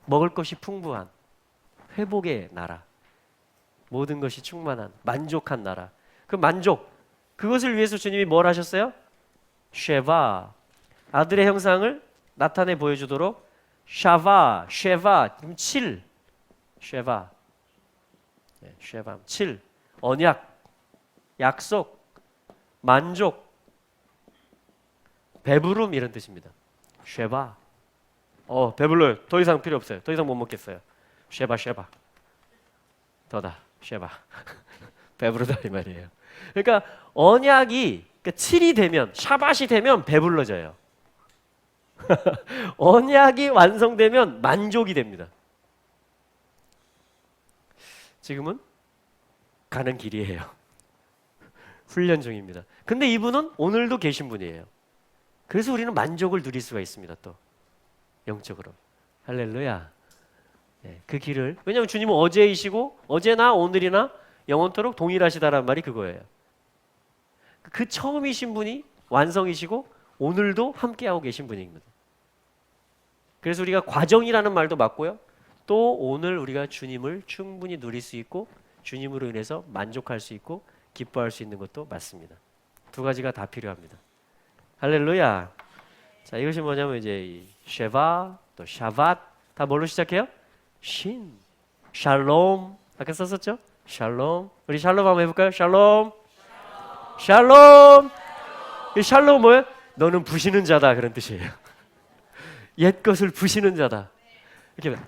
A: 먹을 것이 풍부한 회복의 나라, 모든 것이 충만한 만족한 나라. 그 만족, 그것을 위해서 주님이 뭘 하셨어요? 쉐바, 아들의 형상을 나타내 보여주도록 샤바, 쉐바, 7, 쉐바, 네, 쉐바, 7, 언약, 약속, 만족, 배부름 이런 뜻입니다. 쉐바. 배불러요. 더 이상 필요 없어요. 더 이상 못 먹겠어요. 쉐바, 쉐바. 더다, 쉐바. 배부르다 이 말이에요. 그러니까 언약이, 그러니까 7이 되면, 샤밧이 되면 배불러져요. 언약이 완성되면 만족이 됩니다. 지금은 가는 길이에요. 훈련 중입니다. 근데 이분은 오늘도 계신 분이에요. 그래서 우리는 만족을 누릴 수가 있습니다. 또 영적으로. 할렐루야. 네, 그 길을, 왜냐하면 주님은 어제이시고 어제나 오늘이나 영원토록 동일하시다라는 말이 그거예요. 그 처음이신 분이 완성이시고 오늘도 함께하고 계신 분입니다. 그래서 우리가 과정이라는 말도 맞고요. 또 오늘 우리가 주님을 충분히 누릴 수 있고 주님으로 인해서 만족할 수 있고 기뻐할 수 있는 것도 맞습니다. 두 가지가 다 필요합니다. 할렐루야. 자, 이것이 뭐냐면 이제 이 쉐바 또 샤밧 다 뭘로 시작해요? 신, 샬롬. 아까 썼었죠? 샬롬. 우리 샬롬 한번 해볼까요? 샬롬. 샬롬. 이 샬롬은 뭐예요? 너는 부시는 자다, 그런 뜻이에요. 옛 것을 부시는 자다. 이렇게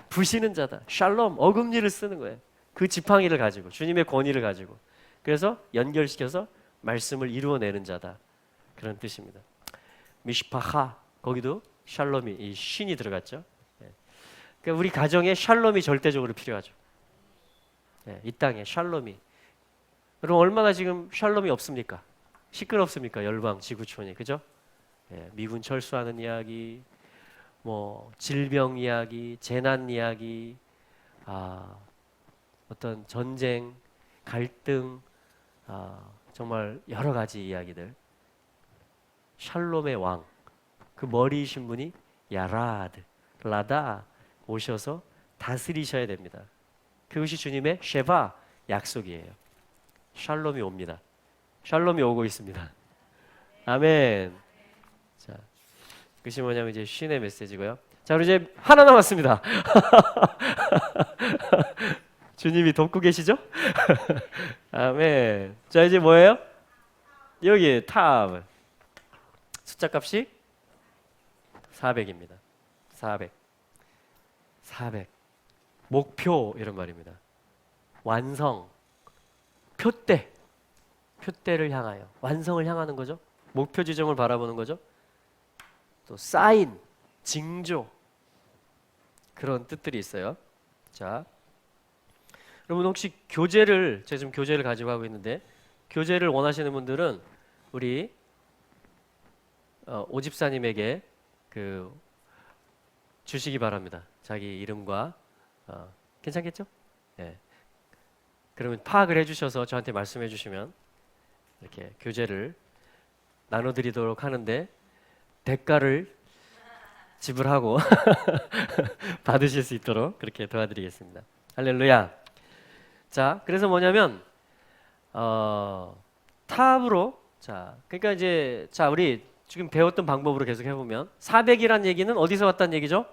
A: 부시는 자다. 샬롬, 어금니를 쓰는 거예요. 그 지팡이를 가지고, 주님의 권위를 가지고. 그래서 연결시켜서 말씀을 이루어내는 자다. 그런 뜻입니다. 미시파하, 거기도 샬롬이, 이 신이 들어갔죠. 그러니까 우리 가정에 샬롬이 절대적으로 필요하죠. 이 땅에 샬롬이. 여러분 얼마나 지금 샬롬이 없습니까? 시끄럽습니까? 열방 지구촌이, 그죠? 미군 철수하는 이야기, 뭐 질병 이야기, 재난 이야기, 어떤 전쟁, 갈등, 정말 여러 가지 이야기들. 샬롬의 왕, 그 머리이신 분이 야라드, 라다 오셔서 다스리셔야 됩니다. 그것이 주님의 쉐바 약속이에요. 샬롬이 옵니다. 샬롬이 오고 있습니다. 아멘. 자, 그것이 뭐냐면 이제 신의 메시지고요. 자, 우리 이제 하나 남았습니다. 주님이 돕고 계시죠? 아멘. 자, 이제 뭐예요? 여기 탑. 숫자 값이 400입니다. 400. 목표 이런 말입니다. 완성. 표대를 향하여 완성을 향하는 거죠. 목표 지점을 바라보는 거죠. 또 사인, 징조 그런 뜻들이 있어요. 자, 여러분 혹시 교재를 제가 지금 교재를 가지고 하고 있는데 교재를 원하시는 분들은 우리 오집사님에게 그 주시기 바랍니다. 자기 이름과 괜찮겠죠? 네. 그러면 파악을 해주셔서 저한테 말씀해 주시면 이렇게 교재를 나눠드리도록 하는데 대가를 지불하고 받으실 수 있도록 그렇게 도와드리겠습니다. 할렐루야. 자, 그래서 뭐냐면 탑으로, 자, 그러니까 이제 자 우리 지금 배웠던 방법으로 계속 해보면 400이란 얘기는 어디서 왔다는 얘기죠?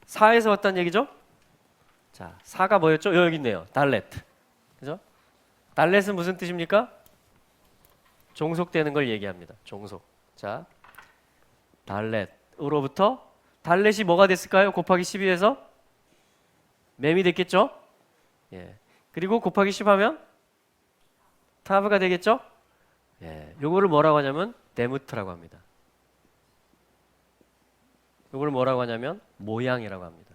A: 4에서 왔다는 얘기죠? 자, 4가 뭐였죠? 여기 있네요. 달렛. 그죠? 달렛은 무슨 뜻입니까? 종속되는 걸 얘기합니다. 종속. 자, 달렛으로부터 달렛이 뭐가 됐을까요? 곱하기 12에서 맴이 됐겠죠? 예. 그리고 곱하기 10 하면 타브가 되겠죠? 예. 요거를 뭐라고 하냐면 데무트라고 합니다. 요거를 뭐라고 하냐면 모양이라고 합니다.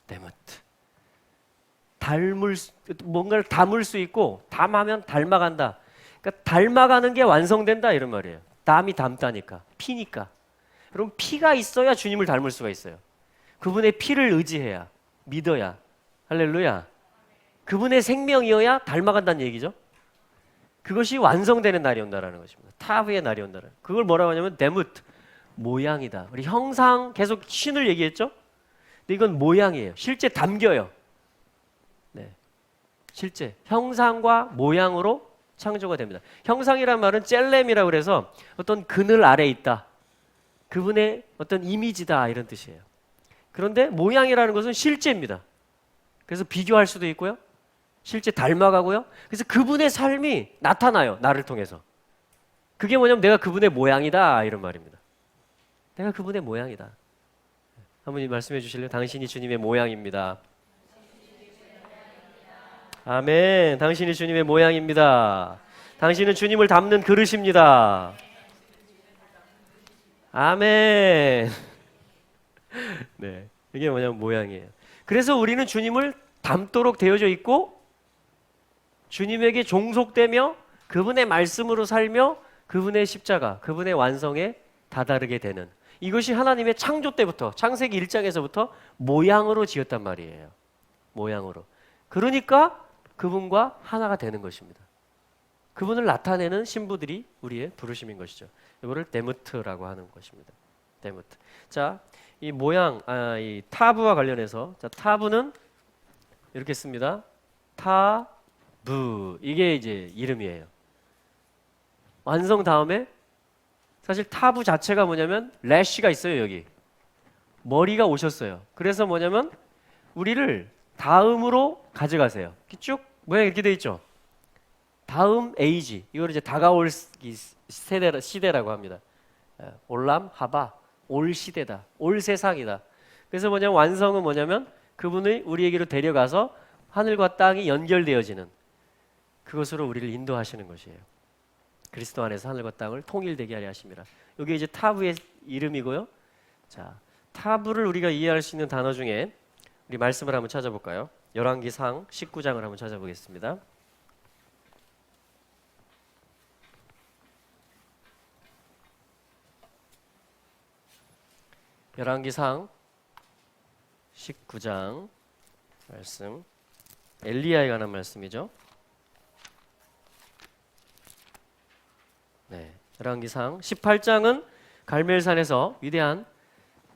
A: 데무트. 뭔가를 담을 수 있고 담하면 닮아간다. 그러니까 닮아가는 게 완성된다 이런 말이에요. 담이 담다니까. 피니까. 여러분 피가 있어야 주님을 닮을 수가 있어요. 그분의 피를 의지해야, 믿어야. 할렐루야. 그분의 생명이어야 닮아간다는 얘기죠. 그것이 완성되는 날이 온다라는 것입니다. 타브의 날이 온다라는. 그걸 뭐라고 하냐면 데무트. 모양이다. 우리 형상 계속 신을 얘기했죠? 근데 이건 모양이에요. 실제 담겨요. 네. 실제 형상과 모양으로 창조가 됩니다. 형상이란 말은 젤렘이라고 그래서 어떤 그늘 아래에 있다. 그분의 어떤 이미지다 이런 뜻이에요. 그런데 모양이라는 것은 실제입니다. 그래서 비교할 수도 있고요. 실제 닮아가고요. 그래서 그분의 삶이 나타나요. 나를 통해서. 그게 뭐냐면 내가 그분의 모양이다 이런 말입니다. 내가 그분의 모양이다. 한번 말씀해 주실래요? 당신이 주님의 모양입니다. 아멘. 당신이 주님의 모양입니다. 당신은 주님을 담는 그릇입니다. 아멘. 네, 이게 뭐냐면 모양이에요. 그래서 우리는 주님을 담도록 되어져 있고 주님에게 종속되며 그분의 말씀으로 살며 그분의 십자가, 그분의 완성에 다다르게 되는, 이것이 하나님의 창조 때부터, 창세기 1장에서부터 모양으로 지었단 말이에요. 모양으로. 그러니까 그분과 하나가 되는 것입니다. 그분을 나타내는 신부들이 우리의 부르심인 것이죠. 이거를 데무트라고 하는 것입니다. 데무트. 자, 이 모양, 이 타부와 관련해서, 자, 타부는 이렇게 씁니다. 타부. 이게 이제 이름이에요. 완성 다음에 사실 타부 자체가 뭐냐면 래쉬가 있어요. 여기 머리가 오셨어요. 그래서 뭐냐면 우리를 다음으로 가져가세요. 쭉 모양 이렇게 돼 있죠. 다음 에이지, 이걸 이제 다가올 시대라고 합니다. 올람 하바, 올 시대다, 올 세상이다. 그래서 뭐냐면 완성은 뭐냐면 그분을 우리에게로 데려가서 하늘과 땅이 연결되어지는 그것으로 우리를 인도하시는 것이에요. 그리스도 안에서 하늘과 땅을 통일되게 하려 하심이라. 이게 이제 타부의 이름이고요. 자, 타부를 우리가 이해할 수 있는 단어 중에 우리 말씀을 한번 찾아볼까요? 열왕기상 19장을 한번 찾아보겠습니다. 열왕기상 19장 말씀, 엘리야에 관한 말씀이죠. 네, 열왕기상 18장은 갈멜산에서 위대한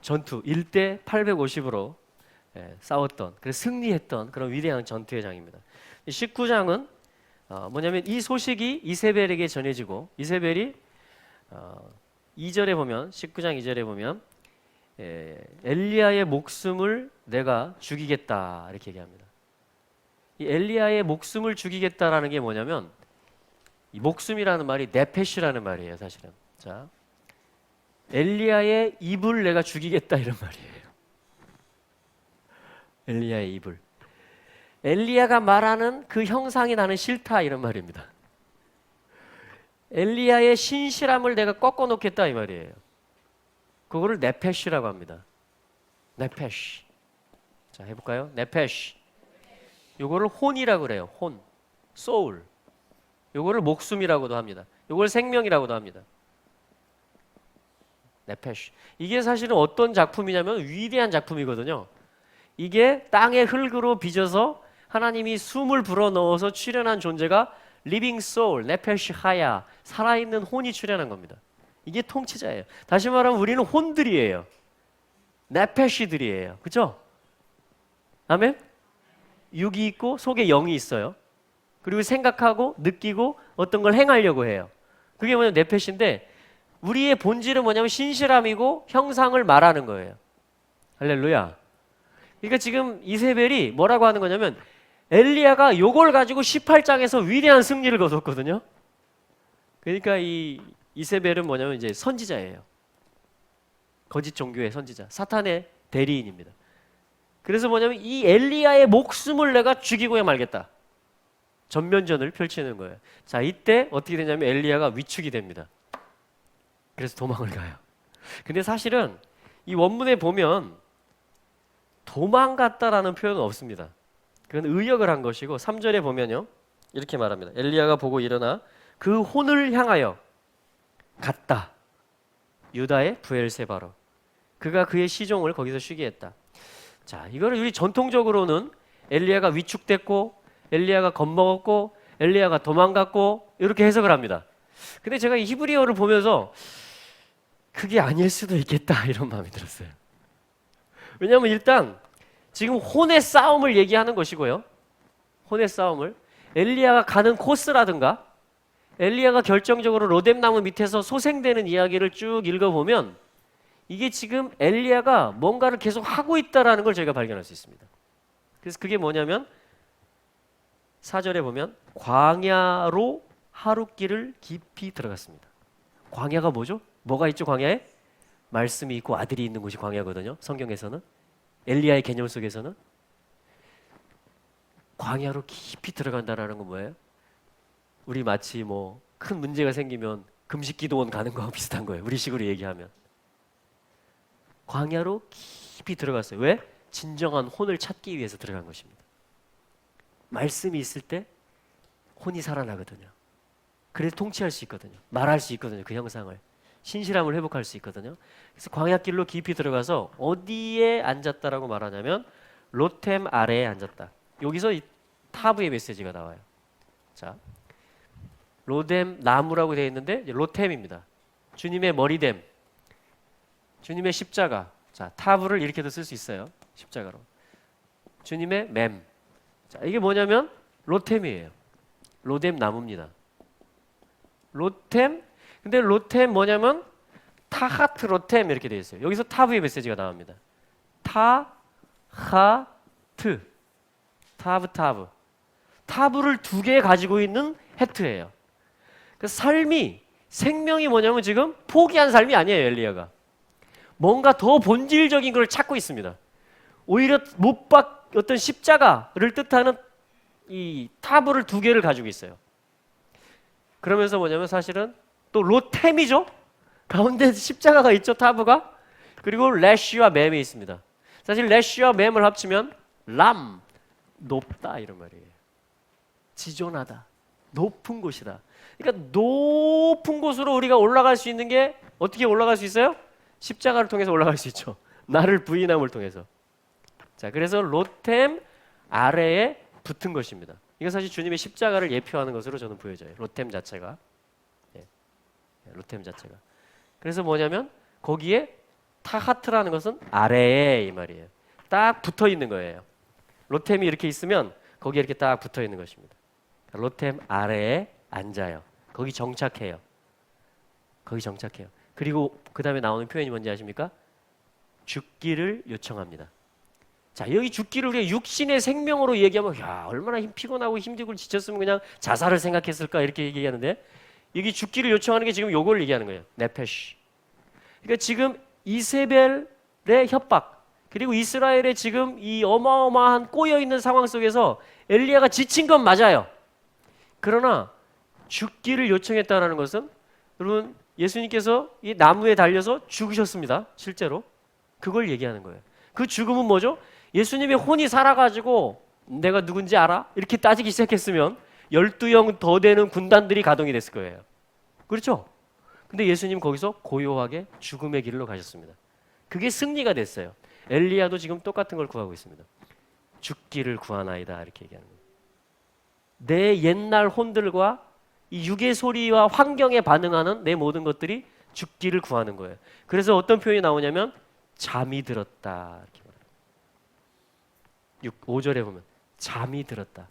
A: 전투 1대 850으로 싸웠던, 그래서 승리했던 그런 위대한 전투의 장입니다. 19장은 뭐냐면 이 소식이 이세벨에게 전해지고, 이세벨이 2절에 보면, 19장 2절에 보면 엘리야의 목숨을 내가 죽이겠다 이렇게 얘기합니다. 이 엘리야의 목숨을 죽이겠다라는 게 뭐냐면, 이 목숨이라는 말이 네페시라는 말이에요, 사실은. 자, 엘리야의 입을 내가 죽이겠다 이런 말이에요. 엘리야의 입을. 엘리야가 말하는 그 형상이 나는 싫다 이런 말입니다. 엘리야의 신실함을 내가 꺾어 놓겠다 이 말이에요. 그거를 네페시라고 합니다. 네페시. 자, 해볼까요? 네페시. 요거를 혼이라고 그래요. 혼, 소울. 요거를 목숨이라고도 합니다. 요걸 생명이라고도 합니다. 네페시. 이게 사실은 어떤 작품이냐면 위대한 작품이거든요. 이게 땅의 흙으로 빚어서 하나님이 숨을 불어넣어서 출현한 존재가 리빙 소울, 네페시 하야, 살아있는 혼이 출현한 겁니다. 이게 통치자예요. 다시 말하면 우리는 혼들이에요. 네페시들이에요. 그렇죠? 아멘? 육이 있고 속에 영이 있어요. 그리고 생각하고 느끼고 어떤 걸 행하려고 해요. 그게 뭐냐면 네페시인데, 우리의 본질은 뭐냐면 신실함이고 형상을 말하는 거예요. 할렐루야. 그러니까 지금 이세벨이 뭐라고 하는 거냐면, 엘리야가 요걸 가지고 18장에서 위대한 승리를 거뒀거든요. 그러니까 이 이세벨은 뭐냐면 이제 선지자예요. 거짓 종교의 선지자, 사탄의 대리인입니다. 그래서 뭐냐면 이 엘리야의 목숨을 내가 죽이고야 말겠다. 전면전을 펼치는 거예요. 자, 이때 어떻게 되냐면 엘리야가 위축이 됩니다. 그래서 도망을 가요. 근데 사실은 이 원문에 보면 도망갔다라는 표현은 없습니다. 그건 의역을 한 것이고, 3절에 보면요, 이렇게 말합니다. 엘리야가 보고 일어나 그 혼을 향하여 갔다. 유다의 브엘세바로. 그가 그의 시종을 거기서 쉬게 했다. 자, 이거를 우리 전통적으로는 엘리야가 위축됐고, 엘리야가 겁먹었고, 엘리야가 도망갔고, 이렇게 해석을 합니다. 근데 제가 이 히브리어를 보면서 그게 아닐 수도 있겠다 이런 마음이 들었어요. 왜냐하면 일단 지금 혼의 싸움을 얘기하는 것이고요. 혼의 싸움을, 엘리야가 가는 코스라든가 엘리야가 결정적으로 로뎀나무 밑에서 소생되는 이야기를 쭉 읽어보면 이게 지금 엘리야가 뭔가를 계속 하고 있다는 걸 저희가 발견할 수 있습니다. 그래서 그게 뭐냐면 4절에 보면 광야로 하룻길을 깊이 들어갔습니다. 광야가 뭐죠? 뭐가 있죠, 광야에? 말씀이 있고 아들이 있는 곳이 광야거든요. 성경에서는, 엘리야의 개념 속에서는. 광야로 깊이 들어간다라는 건 뭐예요? 우리 마치 뭐 큰 문제가 생기면 금식기도원 가는 거하고 비슷한 거예요. 우리식으로 얘기하면. 광야로 깊이 들어갔어요. 왜? 진정한 혼을 찾기 위해서 들어간 것입니다. 말씀이 있을 때 혼이 살아나거든요. 그래서 통치할 수 있거든요. 말할 수 있거든요. 그 형상을. 신실함을 회복할 수 있거든요. 그래서 광야길로 깊이 들어가서 어디에 앉았다라고 말하냐면 로템 아래에 앉았다. 여기서 이 타브의 메시지가 나와요. 자, 로뎀 나무라고 되어 있는데 로템입니다. 주님의 머리됨, 주님의 십자가. 자, 타브를 이렇게도 쓸 수 있어요. 십자가로. 주님의 맴. 자, 이게 뭐냐면 로템이에요. 로뎀 나무입니다. 로템. 근데 로템 뭐냐면 타하트 로템 이렇게 되어 있어요. 여기서 타브의 메시지가 나옵니다. 타하트. 타브. 타브를 두 개 가지고 있는 헤트예요. 그 삶이 생명이 뭐냐면 지금 포기한 삶이 아니에요. 엘리야가 뭔가 더 본질적인 걸 찾고 있습니다. 오히려 못 박 어떤 십자가를 뜻하는 이 타브를 두 개를 가지고 있어요. 그러면서 뭐냐면 사실은 또 로템이죠. 가운데 십자가가 있죠. 타브가. 그리고 레쉬와 맴이 있습니다. 사실 레쉬와 맴을 합치면 람, 높다 이런 말이에요. 지존하다, 높은 곳이다. 그러니까 높은 곳으로 우리가 올라갈 수 있는 게 어떻게 올라갈 수 있어요? 십자가를 통해서 올라갈 수 있죠. 나를 부인함을 통해서. 자, 그래서 로템 아래에 붙은 것입니다. 이거 사실 주님의 십자가를 예표하는 것으로 저는 보여져요. 로템 자체가. 로템 자체가. 그래서 뭐냐면 거기에 타하트라는 것은 아래에 이 말이에요. 딱 붙어 있는 거예요. 로템이 이렇게 있으면 거기에 이렇게 딱 붙어 있는 것입니다. 로템 아래에 앉아요. 거기 정착해요. 거기 정착해요. 그리고 그 다음에 나오는 표현이 뭔지 아십니까? 죽기를 요청합니다. 자, 여기 죽기를 우리가 육신의 생명으로 얘기하면 야, 얼마나 피곤하고 힘들고 지쳤으면 그냥 자살을 생각했을까 이렇게 얘기하는데 여기 죽기를 요청하는 게 지금 요걸 얘기하는 거예요. 네페시. 그러니까 지금 이세벨의 협박 그리고 이스라엘의 지금 이 어마어마한 꼬여있는 상황 속에서 엘리야가 지친 건 맞아요. 그러나 죽기를 요청했다는 것은 여러분 예수님께서 이 나무에 달려서 죽으셨습니다. 실제로. 그걸 얘기하는 거예요. 그 죽음은 뭐죠? 예수님의 혼이 살아가지고 내가 누군지 알아? 이렇게 따지기 시작했으면 12영 더 되는 군단들이 가동이 됐을 거예요. 그렇죠? 근데 예수님 거기서 고요하게 죽음의 길로 가셨습니다. 그게 승리가 됐어요. 엘리야도 지금 똑같은 걸 구하고 있습니다. 죽기를 구하나이다 이렇게 얘기하는 거예요. 내 옛날 혼들과 이 육의 소리와 환경에 반응하는 내 모든 것들이 죽기를 구하는 거예요. 그래서 어떤 표현이 나오냐면 잠이 들었다 이렇게 말합니다. 5절에 보면 잠이 들었다.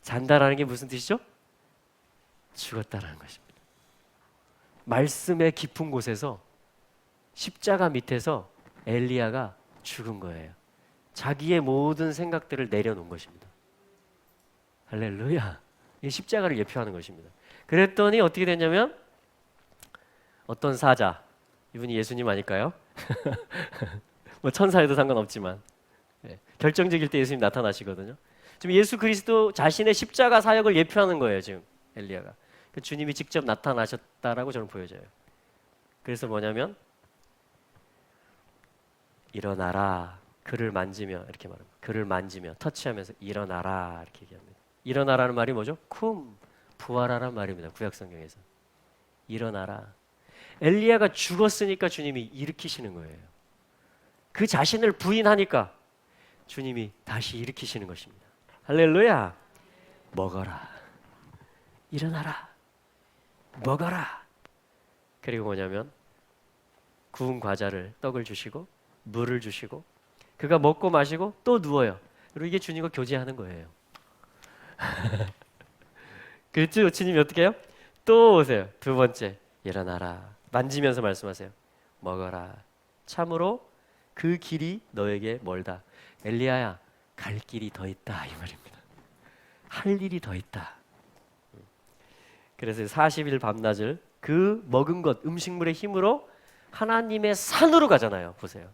A: 잔다라는 게 무슨 뜻이죠? 죽었다라는 것입니다. 말씀의 깊은 곳에서 십자가 밑에서 엘리야가 죽은 거예요. 자기의 모든 생각들을 내려놓은 것입니다. 할렐루야. 이 십자가를 예표하는 것입니다. 그랬더니 어떻게 됐냐면 어떤 사자, 이분이 예수님 아닐까요? 뭐 천사에도 상관없지만 결정적일 때 예수님 나타나시거든요. 지금 예수 그리스도 자신의 십자가 사역을 예표하는 거예요. 지금 엘리야가. 주님이 직접 나타나셨다라고 저는 보여져요. 그래서 뭐냐면 일어나라. 그를 만지며 이렇게 말합니다. 그를 만지며 터치하면서 일어나라 이렇게 얘기합니다. 일어나라는 말이 뭐죠? 쿰 부활하라는 말입니다. 구약 성경에서 일어나라. 엘리야가 죽었으니까 주님이 일으키시는 거예요. 그 자신을 부인하니까 주님이 다시 일으키시는 것입니다. 할렐루야. 먹어라. 일어나라. 먹어라. 그리고 뭐냐면 구운 과자를 떡을 주시고 물을 주시고 그가 먹고 마시고 또 누워요. 그리고 이게 주님과 교제하는 거예요. 그랬죠? 주님이 어떻게 해요? 또 오세요. 두 번째 일어나라. 만지면서 말씀하세요. 먹어라. 참으로 그 길이 너에게 멀다. 엘리야야 갈 길이 더 있다 이 말입니다. 할 일이 더 있다. 그래서 40일 밤낮을 그 먹은 것 음식물의 힘으로 하나님의 산으로 가잖아요. 보세요.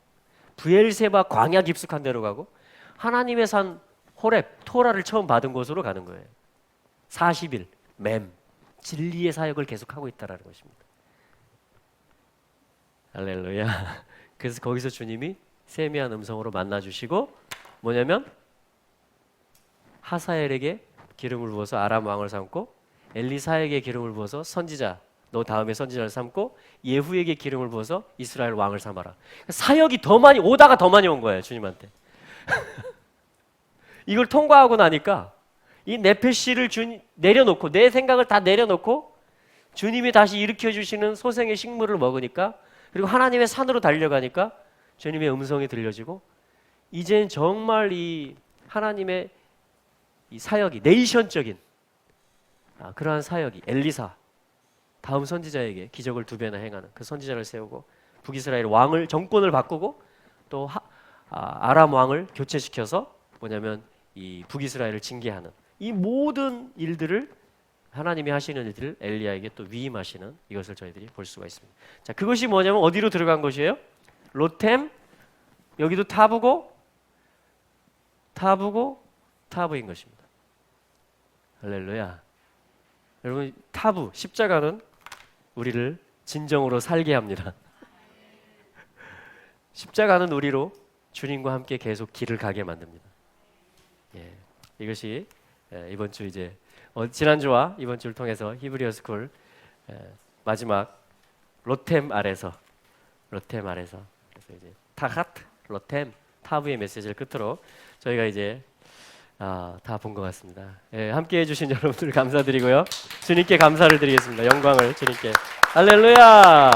A: 브엘세바 광야 깊숙한 데로 가고 하나님의 산 호렙 토라를 처음 받은 곳으로 가는 거예요. 40일 맴 진리의 사역을 계속하고 있다는 것입니다. 할렐루야. 그래서 거기서 주님이 세미한 음성으로 만나주시고 뭐냐면 하사엘에게 기름을 부어서 아람 왕을 삼고 엘리사에게 기름을 부어서 선지자 너 다음에 선지자를 삼고 예후에게 기름을 부어서 이스라엘 왕을 삼아라. 사역이 더 많이 오다가 더 많이 온 거예요, 주님한테. 이걸 통과하고 나니까 이 네페시를 내려놓고 내 생각을 다 내려놓고 주님이 다시 일으켜 주시는 소생의 식물을 먹으니까, 그리고 하나님의 산으로 달려가니까 주님의 음성이 들려지고, 이젠 정말 이 하나님의 이 사역이 네이션적인 그러한 사역이 엘리사 다음 선지자에게 기적을 2배나 행하는 그 선지자를 세우고 북이스라엘 왕을 정권을 바꾸고 또 아람 왕을 교체시켜서 뭐냐면 이 북이스라엘을 징계하는 이 모든 일들을 하나님이 하시는 일들을 엘리야에게 또 위임하시는 이것을 저희들이 볼 수가 있습니다. 자, 그것이 뭐냐면 어디로 들어간 것이에요? 로템, 여기도 타부고 타부인 것입니다. 할렐루야. 여러분, 타부, 십자가는 우리를 진정으로 살게 합니다. 십자가는 우리로 주님과 함께 계속 길을 가게 만듭니다. 예, 이것이 이번 주 이제 지난주와 이번 주를 통해서 히브리어 스쿨 마지막 로템 아래서 그래서 이제 타하트, 로템, 타부의 메시지를 끝으로 저희가 이제 다 본 것 같습니다. 예, 함께 해주신 여러분들 감사드리고요. 주님께 감사를 드리겠습니다. 영광을 주님께. 할렐루야.